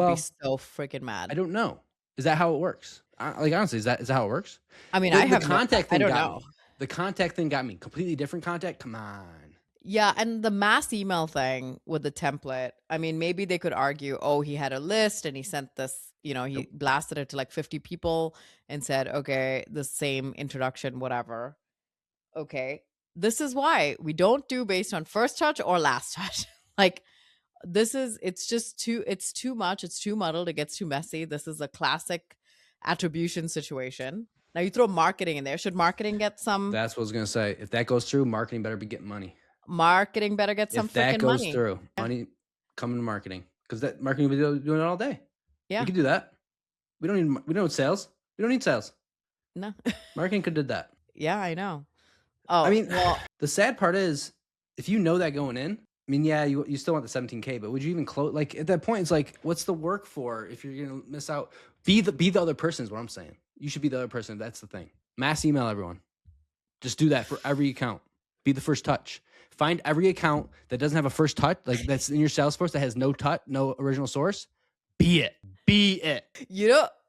be so freaking mad. I don't know. Is that how it works? Honestly, is that how it works? I mean, The contact thing I don't got know. me. The contact thing got me. Completely different contact? Come on. Yeah, and the mass email thing with the template, I mean, maybe they could argue, oh, he had a list and he sent this, he blasted it to like 50 people and said, okay, the same introduction, whatever. Okay. This is why we don't do based on first touch or last touch. Like, it's too much. It's too muddled. It gets too messy. This is a classic attribution situation. Now you throw marketing in there. Should marketing get some? That's what I was going to say. If that goes through, marketing better be getting money. Marketing better get some freaking money. If that goes through, money coming to marketing. Because that marketing will be doing it all day. Yeah. We could do that. We don't need sales. We don't need sales. No. Marketing could have did that. Yeah, I know. Oh, I mean, the sad part is, if you know that going in, I mean, yeah, you still want the 17K, but would you even close? Like at that point, it's like, what's the work for if you're gonna miss out? Be the other person is what I'm saying. You should be the other person. That's the thing. Mass email everyone. Just do that for every account. Be the first touch. Find every account that doesn't have a first touch, like that's in your Salesforce that has no touch, no original source. Be it.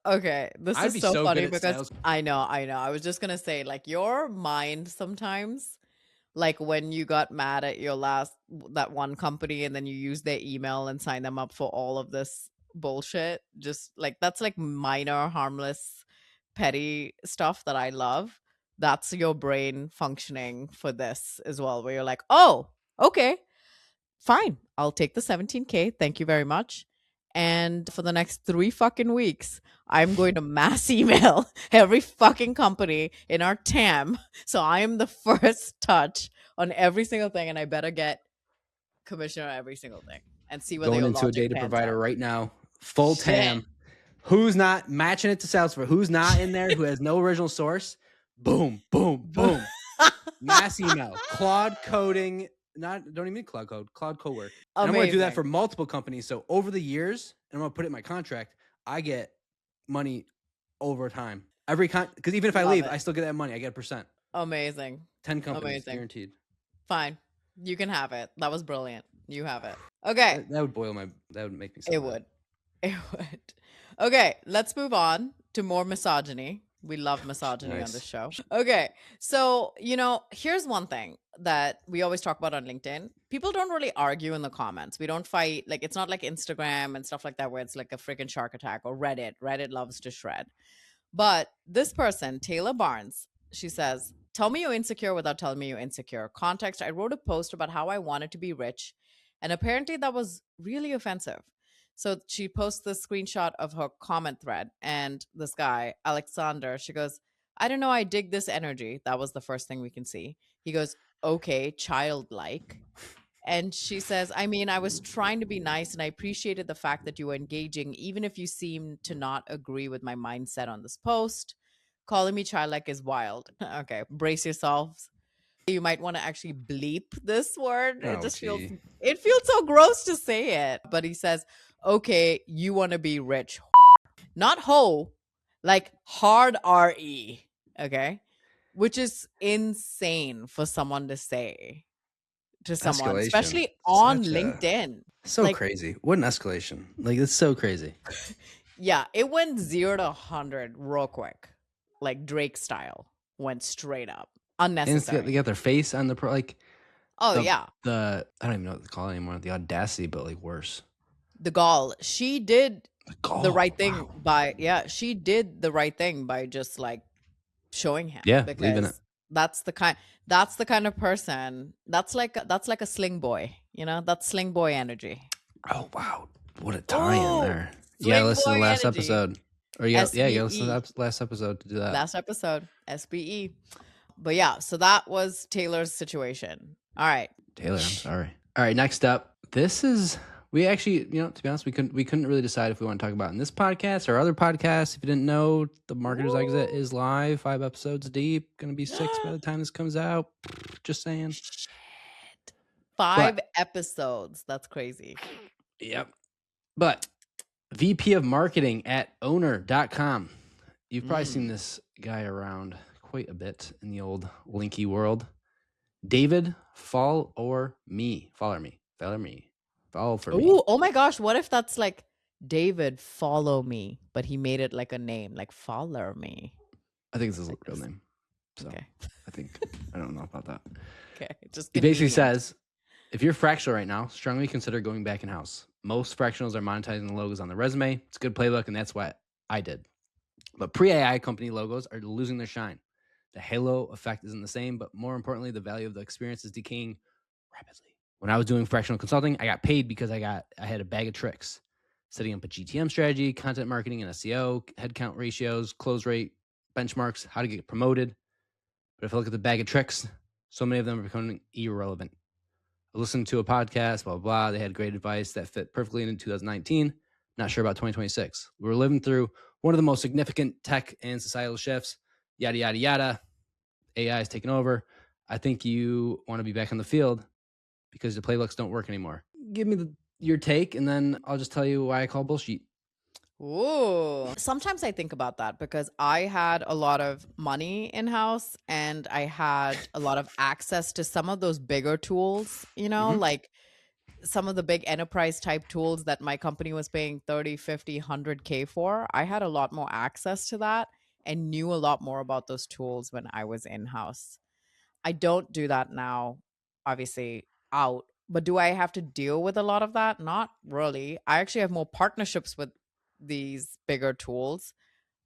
Okay, this is so funny because sales. I know. I was just gonna say, like, your mind sometimes, like when you got mad at that one company and then you use their email and sign them up for all of this bullshit, just like that's like minor, harmless, petty stuff that I love. That's your brain functioning for this as well, where you're like, oh, okay, fine, I'll take the 17K, thank you very much. And for the next 3 fucking weeks, I'm going to mass email every fucking company in our TAM. So I am the first touch on every single thing, and I better get commission on every single thing and see whether going your into a logic data pans provider out. right now, full TAM. Who's not matching it to Salesforce? Who's not in there? Who has no original source? Boom, boom, boom. Mass email, Claude coding. Don't even need Claude code, Claude co-work. And I'm going to do that for multiple companies. So over the years, and I'm going to put it in my contract, I get money over time. Because even if I leave, I still get that money. I get a percent. Amazing. 10 companies guaranteed. Fine. You can have it. That was brilliant. You have it. Okay. That would make me so It would. Okay, let's move on to more misogyny. We love misogyny on Nice. this show. Okay. So, here's one thing that we always talk about on LinkedIn. People don't really argue in the comments. We don't fight. Like, it's not like Instagram and stuff like that where it's like a freaking shark attack, or Reddit. Reddit loves to shred. But this person, Taylor Barnes, she says, "Tell me you're insecure without telling me you're insecure. Context: I wrote a post about how I wanted to be rich, and apparently that was really offensive." So she posts this screenshot of her comment thread, and this guy, Alexander, she goes, "I don't know, I dig this energy." That was the first thing we can see. He goes, "Okay, childlike." And she says, "I mean, I was trying to be nice and I appreciated the fact that you were engaging, even if you seem to not agree with my mindset on this post. Calling me childlike is wild." Okay, brace yourselves. You might want to actually bleep this word. It Oh, just gee. feels so gross to say it. But he says, "Okay, you want to be rich." Not hoe, like hard RE. Okay. Which is insane for someone to say to someone, Escalation. especially on Such a- LinkedIn. So Like- crazy. What an escalation. Like, it's so crazy. Yeah, it went 0 to 100 real quick. Like Drake style. Went straight up. And it's Unnecessary. they got their face on the like Oh, the, yeah. the I don't even know what to call it anymore. The audacity, but like worse. The gall. She did the right thing wow. she did the right thing by just like showing him. Yeah, because leaving it. that's the kind of person. That's like a sling boy, that's sling boy energy. Oh wow. What a tie in Ooh, there. You gotta sling listen to the boy last energy. episode. Or you gotta listen to SBE. the last episode to do that. Last episode, SBE. But yeah, so that was Taylor's situation. All right. Taylor, I'm sorry. All right, next up. This is we actually, to be honest, we couldn't really decide if we want to talk about it in this podcast or other podcasts. If you didn't know, the Marketer's Exit is live, 5 episodes deep, gonna be 6 by the time this comes out. Just saying. Shit. 5 episodes. That's crazy. Yep. But VP of Marketing at owner.com. You've probably seen this guy around quite a bit in the old Linky world. David, Fall me. Follow for me. Ooh, oh my gosh, what if that's like David, follow me, but he made it like a name, like follow me. I think it's his real name. So Okay. I don't know about that. Okay. Just He basically convenient. says, if you're fractional right now, strongly consider going back in-house. Most fractionals are monetizing the logos on the resume. It's a good playbook, and that's what I did. But pre-AI company logos are losing their shine. The halo effect isn't the same, but more importantly, the value of the experience is decaying rapidly. When I was doing fractional consulting, I got paid because I had a bag of tricks. Setting up a GTM strategy, content marketing and SEO, headcount ratios, close rate, benchmarks, how to get promoted. But if I look at the bag of tricks, so many of them are becoming irrelevant. I listened to a podcast, blah, blah, blah. They had great advice that fit perfectly in 2019. Not sure about 2026. We were living through one of the most significant tech and societal shifts, yada, yada, yada. AI is taking over. I think you want to be back on the field because the playbooks don't work anymore. Give me your take, and then I'll just tell you why I call bullshit. Ooh. Sometimes I think about that because I had a lot of money in-house and I had a lot of access to some of those bigger tools, like some of the big enterprise type tools that my company was paying 30, 50, 100K for. I had a lot more access to that and knew a lot more about those tools when I was in-house. I don't do that now, obviously out. But do I have to deal with a lot of that? Not really. I actually have more partnerships with these bigger tools.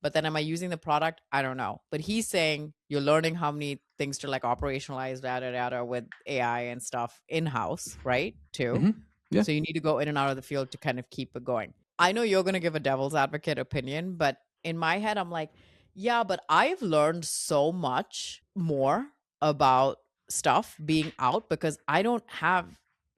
But then am I using the product? I don't know. But he's saying you're learning how many things to like operationalize data with AI and stuff in-house, right? Too. Mm-hmm. Yeah. So you need to go in and out of the field to kind of keep it going. I know you're going to give a devil's advocate opinion, but in my head, I'm like, yeah, but I've learned so much more about stuff being out because I don't have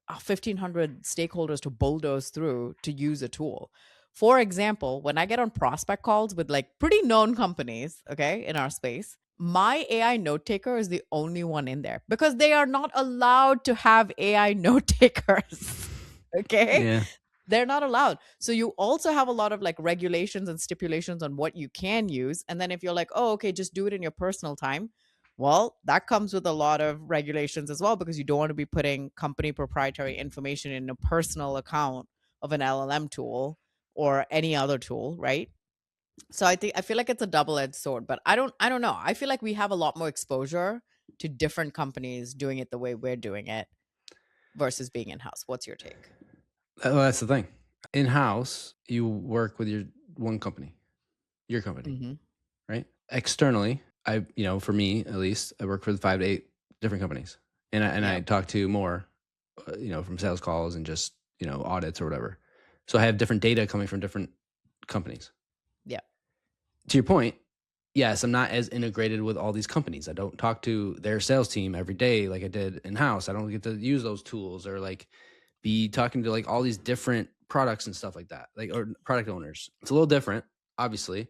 1,500 stakeholders to bulldoze through to use a tool. For example, when I get on prospect calls with like pretty known companies, okay, in our space, my AI note taker is the only one in there because they are not allowed to have AI note takers. Okay. Yeah. They're not allowed. So you also have a lot of like regulations and stipulations on what you can use. And then if you're like, oh, okay, just do it in your personal time. Well, that comes with a lot of regulations as well, because you don't want to be putting company proprietary information in a personal account of an LLM tool or any other tool, right? So I feel like it's a double-edged sword, but I don't know. I feel like we have a lot more exposure to different companies doing it the way we're doing it versus being in-house. What's your take? Well, that's the thing. In-house, you work with your one company, your company, Mm-hmm. right? Externally, for me at least, I work for 5 to 8 different companies, and I Yep. talk to more, from sales calls and just audits or whatever. So I have different data coming from different companies. Yep. To your point, yes, I'm not as integrated with all these companies. I don't talk to their sales team every day like I did in-house. I don't get to use those tools or like be talking to like all these different products and stuff like that, like, or product owners. It's a little different, obviously,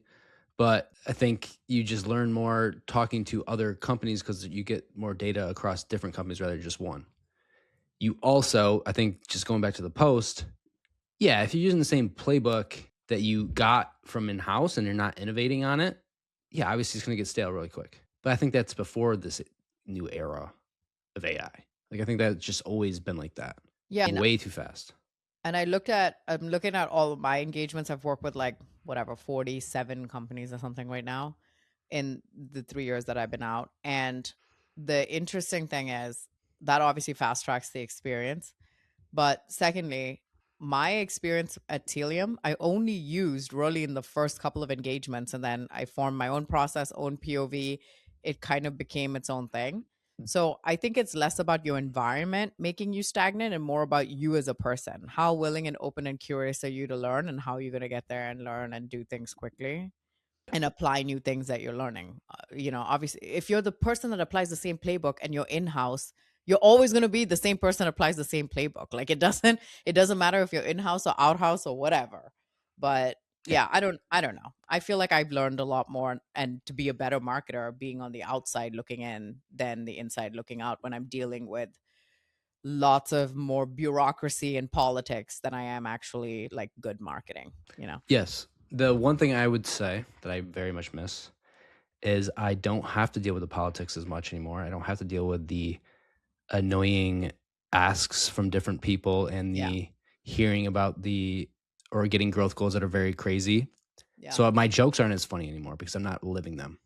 but I think you just learn more talking to other companies because you get more data across different companies rather than just one. You also, I think, just going back to the post, yeah, if you're using the same playbook that you got from in-house and you're not innovating on it, yeah, obviously it's going to get stale really quick. But I think that's before this new era of AI. Like, I think that's just always been like that. Yeah. Way too fast. And I'm looking at all of my engagements. I've worked with like whatever 47 companies or something right now in the 3 years that I've been out. And the interesting thing is that obviously fast tracks the experience. But secondly, my experience at Telium, I only used really in the first couple of engagements, and then I formed my own process, own POV. It kind of became its own thing. So I think it's less about your environment making you stagnant and more about you as a person. How willing and open and curious are you to learn, and how you're going to get there and learn and do things quickly and apply new things that you're learning. Obviously, if you're the person that applies the same playbook and you're in-house, you're always going to be the same person that applies the same playbook. Like it doesn't matter if you're in-house or out-house or whatever. But yeah, I don't know. I feel like I've learned a lot more and to be a better marketer being on the outside looking in than the inside looking out when I'm dealing with lots of more bureaucracy and politics than I am actually like good marketing. Yes. The one thing I would say that I very much miss is I don't have to deal with the politics as much anymore. I don't have to deal with the annoying asks from different people and the hearing about or getting growth goals that are very crazy. Yeah. So my jokes aren't as funny anymore because I'm not living them.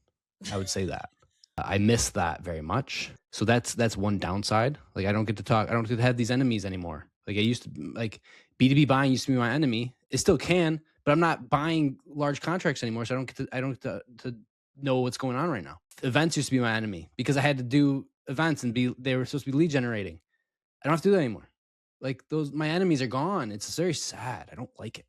I would say that. I miss that very much. So that's one downside. Like I don't get to talk. I don't get to have these enemies anymore. Like I used to, like B2B buying used to be my enemy. It still can, but I'm not buying large contracts anymore. So I don't get to know what's going on right now. Events used to be my enemy because I had to do events and they were supposed to be lead generating. I don't have to do that anymore. Like my enemies are gone. It's very sad. I don't like it.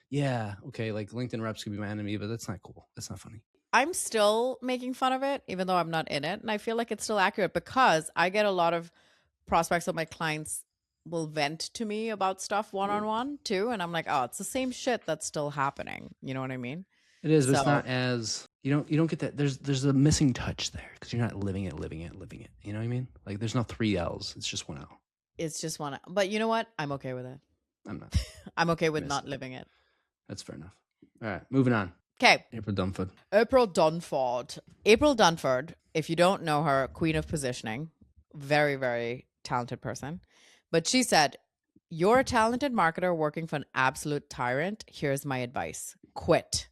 Yeah. Okay. Like LinkedIn reps could be my enemy, but that's not cool. That's not funny. I'm still making fun of it, even though I'm not in it. And I feel like it's still accurate because I get a lot of prospects of my clients will vent to me about stuff one-on-one too. And I'm like, oh, it's the same shit that's still happening. You know what I mean? It is, but it's not as you don't get that. There's a missing touch there because you're not living it. You know what I mean? Like there's no 3 L's. It's just 1 L. It's just one. But you know what? I'm okay with it. I'm not. I'm okay with not living it. That's fair enough. All right, moving on. Okay. April Dunford. April Dunford, if you don't know her, queen of positioning, very, very talented person. But she said, you're a talented marketer working for an absolute tyrant. Here's my advice. Quit.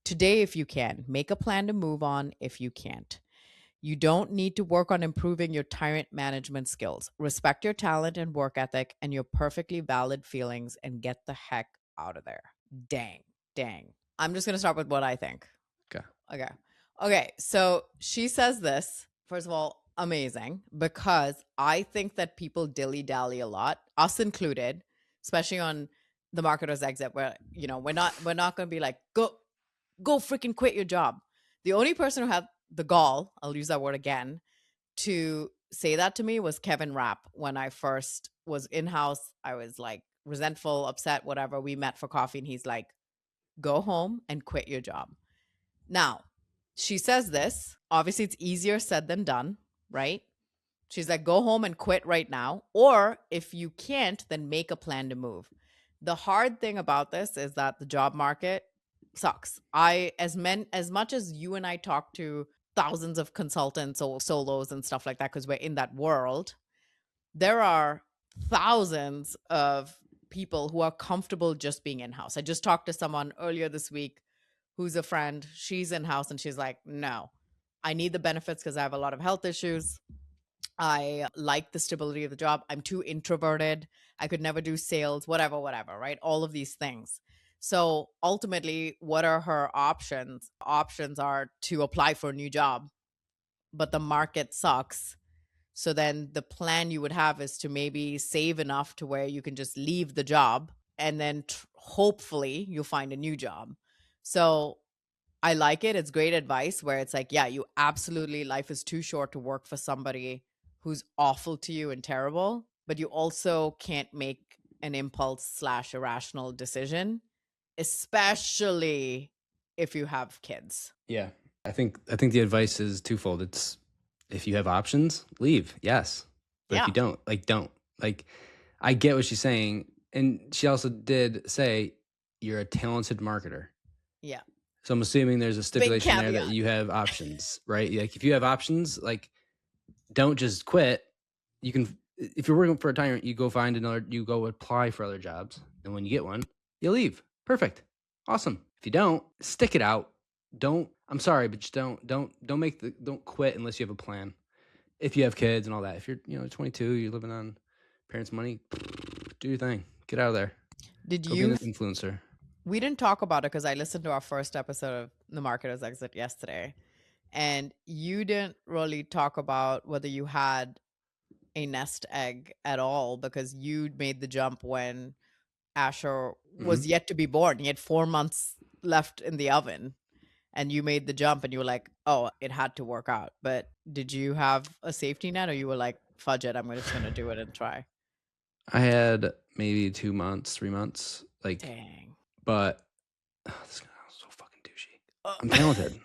Today, if you can. Make a plan to move on if you can't. You don't need to work on improving your tyrant management skills. Respect your talent and work ethic and your perfectly valid feelings and get the heck out of there. Dang. I'm just going to start with what I think. Okay. So she says this, first of all, amazing, because I think that people dilly-dally a lot, us included, especially on the marketer's exit, where, we're not going to be like, go freaking quit your job. The only person who had the gall, I'll use that word again, to say that to me was Kevin Rapp. When I first was in-house, I was like resentful, upset, whatever. We met for coffee and he's like, go home and quit your job. Now, she says this. Obviously, it's easier said than done, right? She's like, go home and quit right now. Or if you can't, then make a plan to move. The hard thing about this is that the job market sucks. As much as you and I talk to thousands of consultants or solos and stuff like that, because we're in that world, there are thousands of people who are comfortable just being in-house. I just talked to someone earlier this week who's a friend. She's in house and she's like, no, I need the benefits because I have a lot of health issues. I like the stability of the job. I'm too introverted. I could never do sales, whatever, right? All of these things. So ultimately, what are her options? Options are to apply for a new job, but the market sucks. So then the plan you would have is to maybe save enough to where you can just leave the job and then hopefully you'll find a new job. So I like it. It's great advice where it's like, yeah, you absolutely, life is too short to work for somebody who's awful to you and terrible, but you also can't make an impulse / irrational decision, especially if you have kids. Yeah. I think the advice is twofold. It's if you have options, leave. Yes. But if you don't, don't. Like, I get what she's saying. And she also did say you're a talented marketer. Yeah. So I'm assuming there's a stipulation there that caveat. you have options, right? Like if you have options, like don't just quit. You can, if you're working for a tyrant, you go find another, you go apply for other jobs. And when you get one, you leave. Perfect. Awesome. If you don't, stick it out. I'm sorry, but just don't quit unless you have a plan. If you have kids and all that, if you're, 22, you're living on parents' money, do your thing. Get out of there. Did Go be you an influencer. We didn't talk about it because I listened to our first episode of The Marketer's Exit yesterday. And you didn't really talk about whether you had a nest egg at all because you made the jump when Asher was yet to be born. He had 4 months left in the oven. And you made the jump and you were like, oh, it had to work out. But did you have a safety net or you were like, fudge it, I'm just going to do it and try? I had maybe 2 months, 3 months. Like, dang. But this guy was so fucking douchey. I'm talented.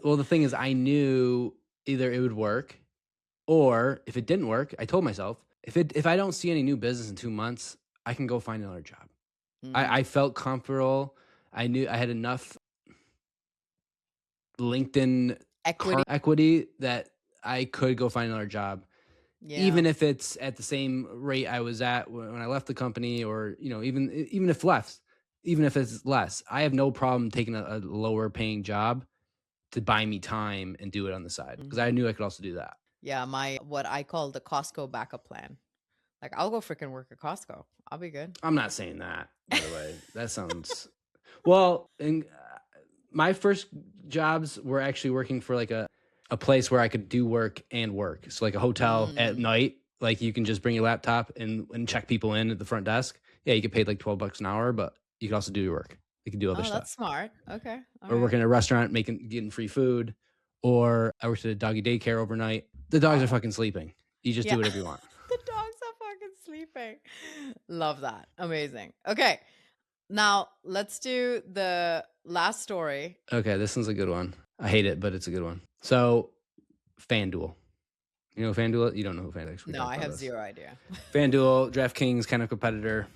Well, the thing is, I knew either it would work or if it didn't work, I told myself, if I don't see any new business in 2 months, I can go find another job. I felt comfortable. I knew I had enough LinkedIn equity that I could go find another job. Yeah. Even if it's at the same rate I was at when I left the company, or even if it's less, I have no problem taking a lower paying job to buy me time and do it on the side because I knew I could also do that. Yeah, what I call the Costco backup plan. Like I'll go freaking work at Costco. I'll be good. I'm not saying that, by the way. That sounds well. And my first jobs were actually working for like a place where I could do work and work. So like a hotel at night, like you can just bring your laptop and check people in at the front desk. Yeah, you get paid like $12 an hour, but you can also do your work. You can do other stuff. That's smart. Okay. Or working at a restaurant, getting free food. Or I worked at a doggy daycare overnight. The dogs are fucking sleeping. You just do whatever you want. The dogs are fucking sleeping. Love that. Amazing. Okay. Now let's do the last story. Okay, this one's a good one. I hate it, but it's a good one. So, FanDuel. You know FanDuel? You don't know who FanDuel is? No, I have zero idea. FanDuel, DraftKings kind of competitor,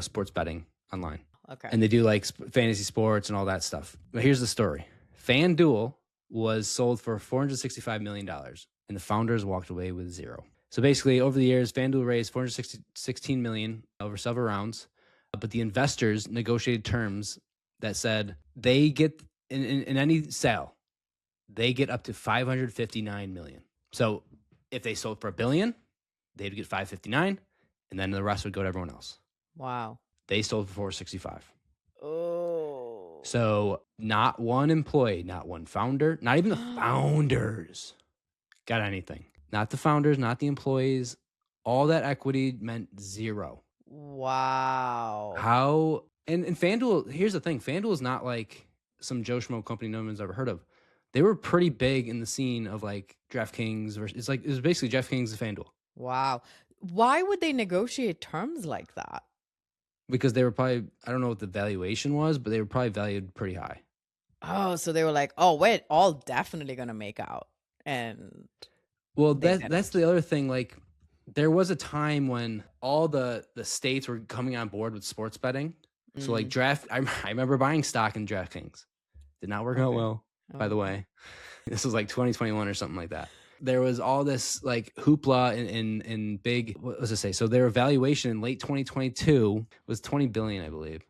sports betting online. Okay. And they do like fantasy sports and all that stuff. But here's the story. FanDuel was sold for $465 million, and the founders walked away with zero. So basically, over the years, FanDuel raised $416 million over several rounds, but the investors negotiated terms that said they get, in any sale, they get up to $559 million. So if they sold for $1 billion, they'd get $559, and then the rest would go to everyone else. Wow. They sold for $465. Oh. So not one employee, not one founder, not even the founders got anything. Not the founders, not the employees. All that equity meant zero. Wow. How? And FanDuel, here's the thing. FanDuel is not like some Joe Schmo company no one's ever heard of. They were pretty big in the scene of like DraftKings. It was basically DraftKings and FanDuel. Wow. Why would they negotiate terms like that? Because they were probably, I don't know what the valuation was, but they were probably valued pretty high. Oh, so they were like, oh, we're all definitely going to make out. And well, that's the other thing. Like there was a time when all the states were coming on board with sports betting. So like I remember buying stock in DraftKings. Did not work out well, by the way. This was like 2021 or something like that. There was all this like hoopla in big, what was it say? So their valuation in late 2022 was $20 billion, I believe.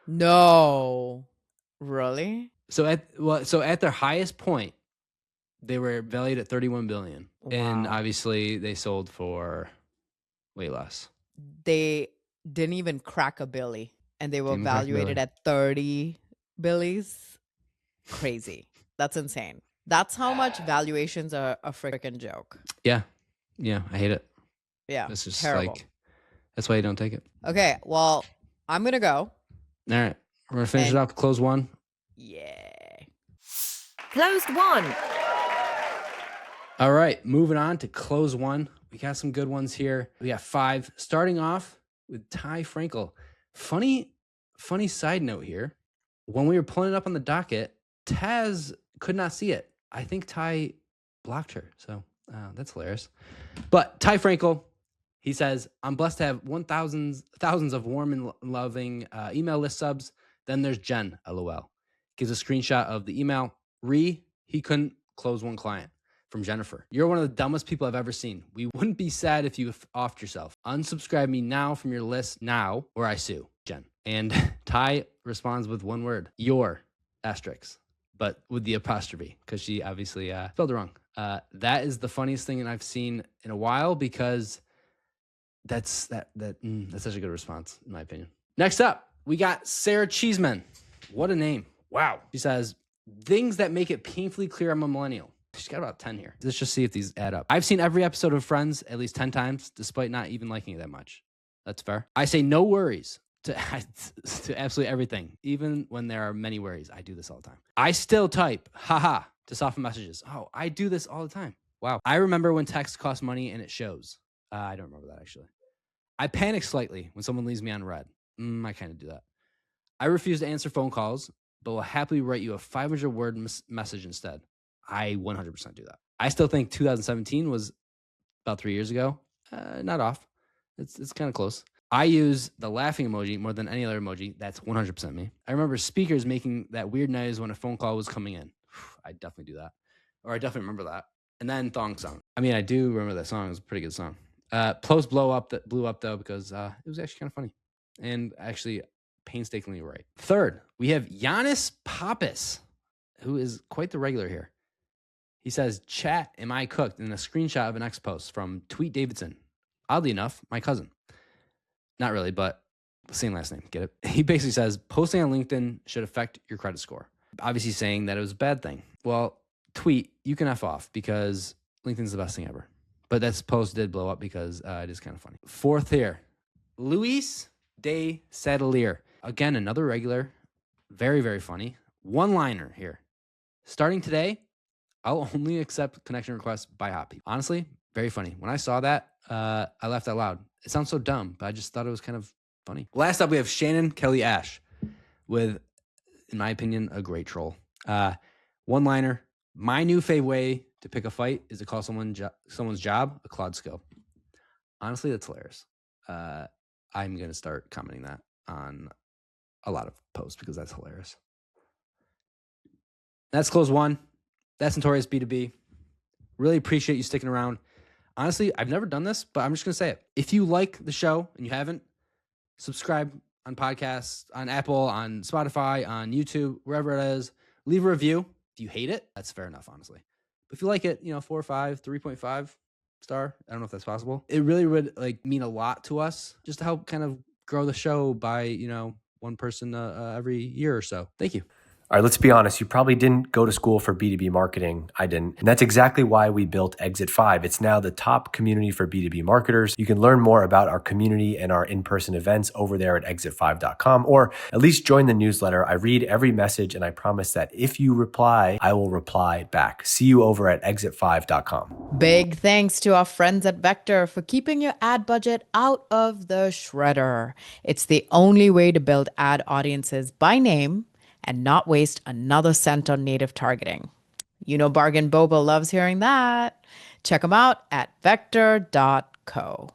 No. Really? So at their highest point, they were valued at 31 billion. And Wow. obviously they sold for way less. They didn't even crack a billy, and they were Didn't even crack a valuated billy. at 30 billies. Crazy. That's insane. That's how much valuations are a freaking joke. Yeah. Yeah. I hate it. Yeah. It's just terrible. like, that's why you don't take it. Okay, well, I'm going to go. All right. We're going to finish it And- off. Close one. Yeah. Closed one. All right. Moving on to close one. We got some good ones here. We got 5. Starting off with Ty Frankel. Funny side note here. When we were pulling it up on the docket, Taz could not see it. I think Ty blocked her. So that's hilarious. But Ty Frankel, he says, I'm blessed to have thousands of warm and loving email list subs. Then there's Jen, LOL. Gives a screenshot of the email. He couldn't close one client. From Jennifer. You're one of the dumbest people I've ever seen. We wouldn't be sad if you offed yourself. Unsubscribe me now from your list now, or I sue. Jen. And Ty responds with one word. Your asterisk. But with the apostrophe. Because she obviously spelled it wrong. That is the funniest thing that I've seen in a while, because that's such a good response, in my opinion. Next up, we got Sarah Cheeseman. What a name. Wow. She says, things that make it painfully clear I'm a millennial. She's got about 10 here. Let's just see if these add up. I've seen every episode of Friends at least 10 times, despite not even liking it that much. That's fair. I say no worries to absolutely everything, even when there are many worries. I do this all the time. I still type, haha, to soften messages. Oh, I do this all the time. Wow. I remember when text costs money and it shows. I don't remember that, actually. I panic slightly when someone leaves me on red. I kind of do that. I refuse to answer phone calls, but will happily write you a 500-word message instead. I 100% do that. I still think 2017 was about 3 years ago. Not off. It's kind of close. I use the laughing emoji more than any other emoji. That's 100% me. I remember speakers making that weird noise when a phone call was coming in. I definitely do that. Or I definitely remember that. And then thong song. I mean, I do remember that song. It was a pretty good song. Post blew up though because it was actually kind of funny. And actually painstakingly right. Third, we have Giannis Pappas, who is quite the regular here. He says, chat, am I cooked? And a screenshot of an X post from Tweet Davidson. Oddly enough, my cousin. Not really, but same last name. Get it? He basically says, posting on LinkedIn should affect your credit score. Obviously saying that it was a bad thing. Well, Tweet, you can F off because LinkedIn's the best thing ever. But that post did blow up because it is kind of funny. Fourth here, Luis de Sadelier. Again, another regular. Very, very funny. One-liner here. Starting today, I'll only accept connection requests by hot people. Honestly, very funny. When I saw that, I laughed out loud. It sounds so dumb, but I just thought it was kind of funny. Last up, we have Shannon Kelly Ash with, in my opinion, a great troll. One-liner. My new fave way to pick a fight is to call someone's job a Claude skill. Honestly, that's hilarious. I'm going to start commenting that on a lot of posts because that's hilarious. That's close one. That's Notorious B2B. Really appreciate you sticking around. Honestly, I've never done this, but I'm just going to say it. If you like the show and you haven't, subscribe on podcasts, on Apple, on Spotify, on YouTube, wherever it is. Leave a review. If you hate it, that's fair enough, honestly. But if you like it, 4 or 5, 3.5 star. I don't know if that's possible. It really would mean a lot to us just to help kind of grow the show by, one person every year or so. Thank you. All right, let's be honest. You probably didn't go to school for B2B marketing. I didn't. And that's exactly why we built Exit 5. It's now the top community for B2B marketers. You can learn more about our community and our in-person events over there at exit5.com, or at least join the newsletter. I read every message, and I promise that if you reply, I will reply back. See you over at exit5.com. Big thanks to our friends at Vector for keeping your ad budget out of the shredder. It's the only way to build ad audiences by name and not waste another cent on native targeting. Bargain Boba loves hearing that. Check them out at vector.co.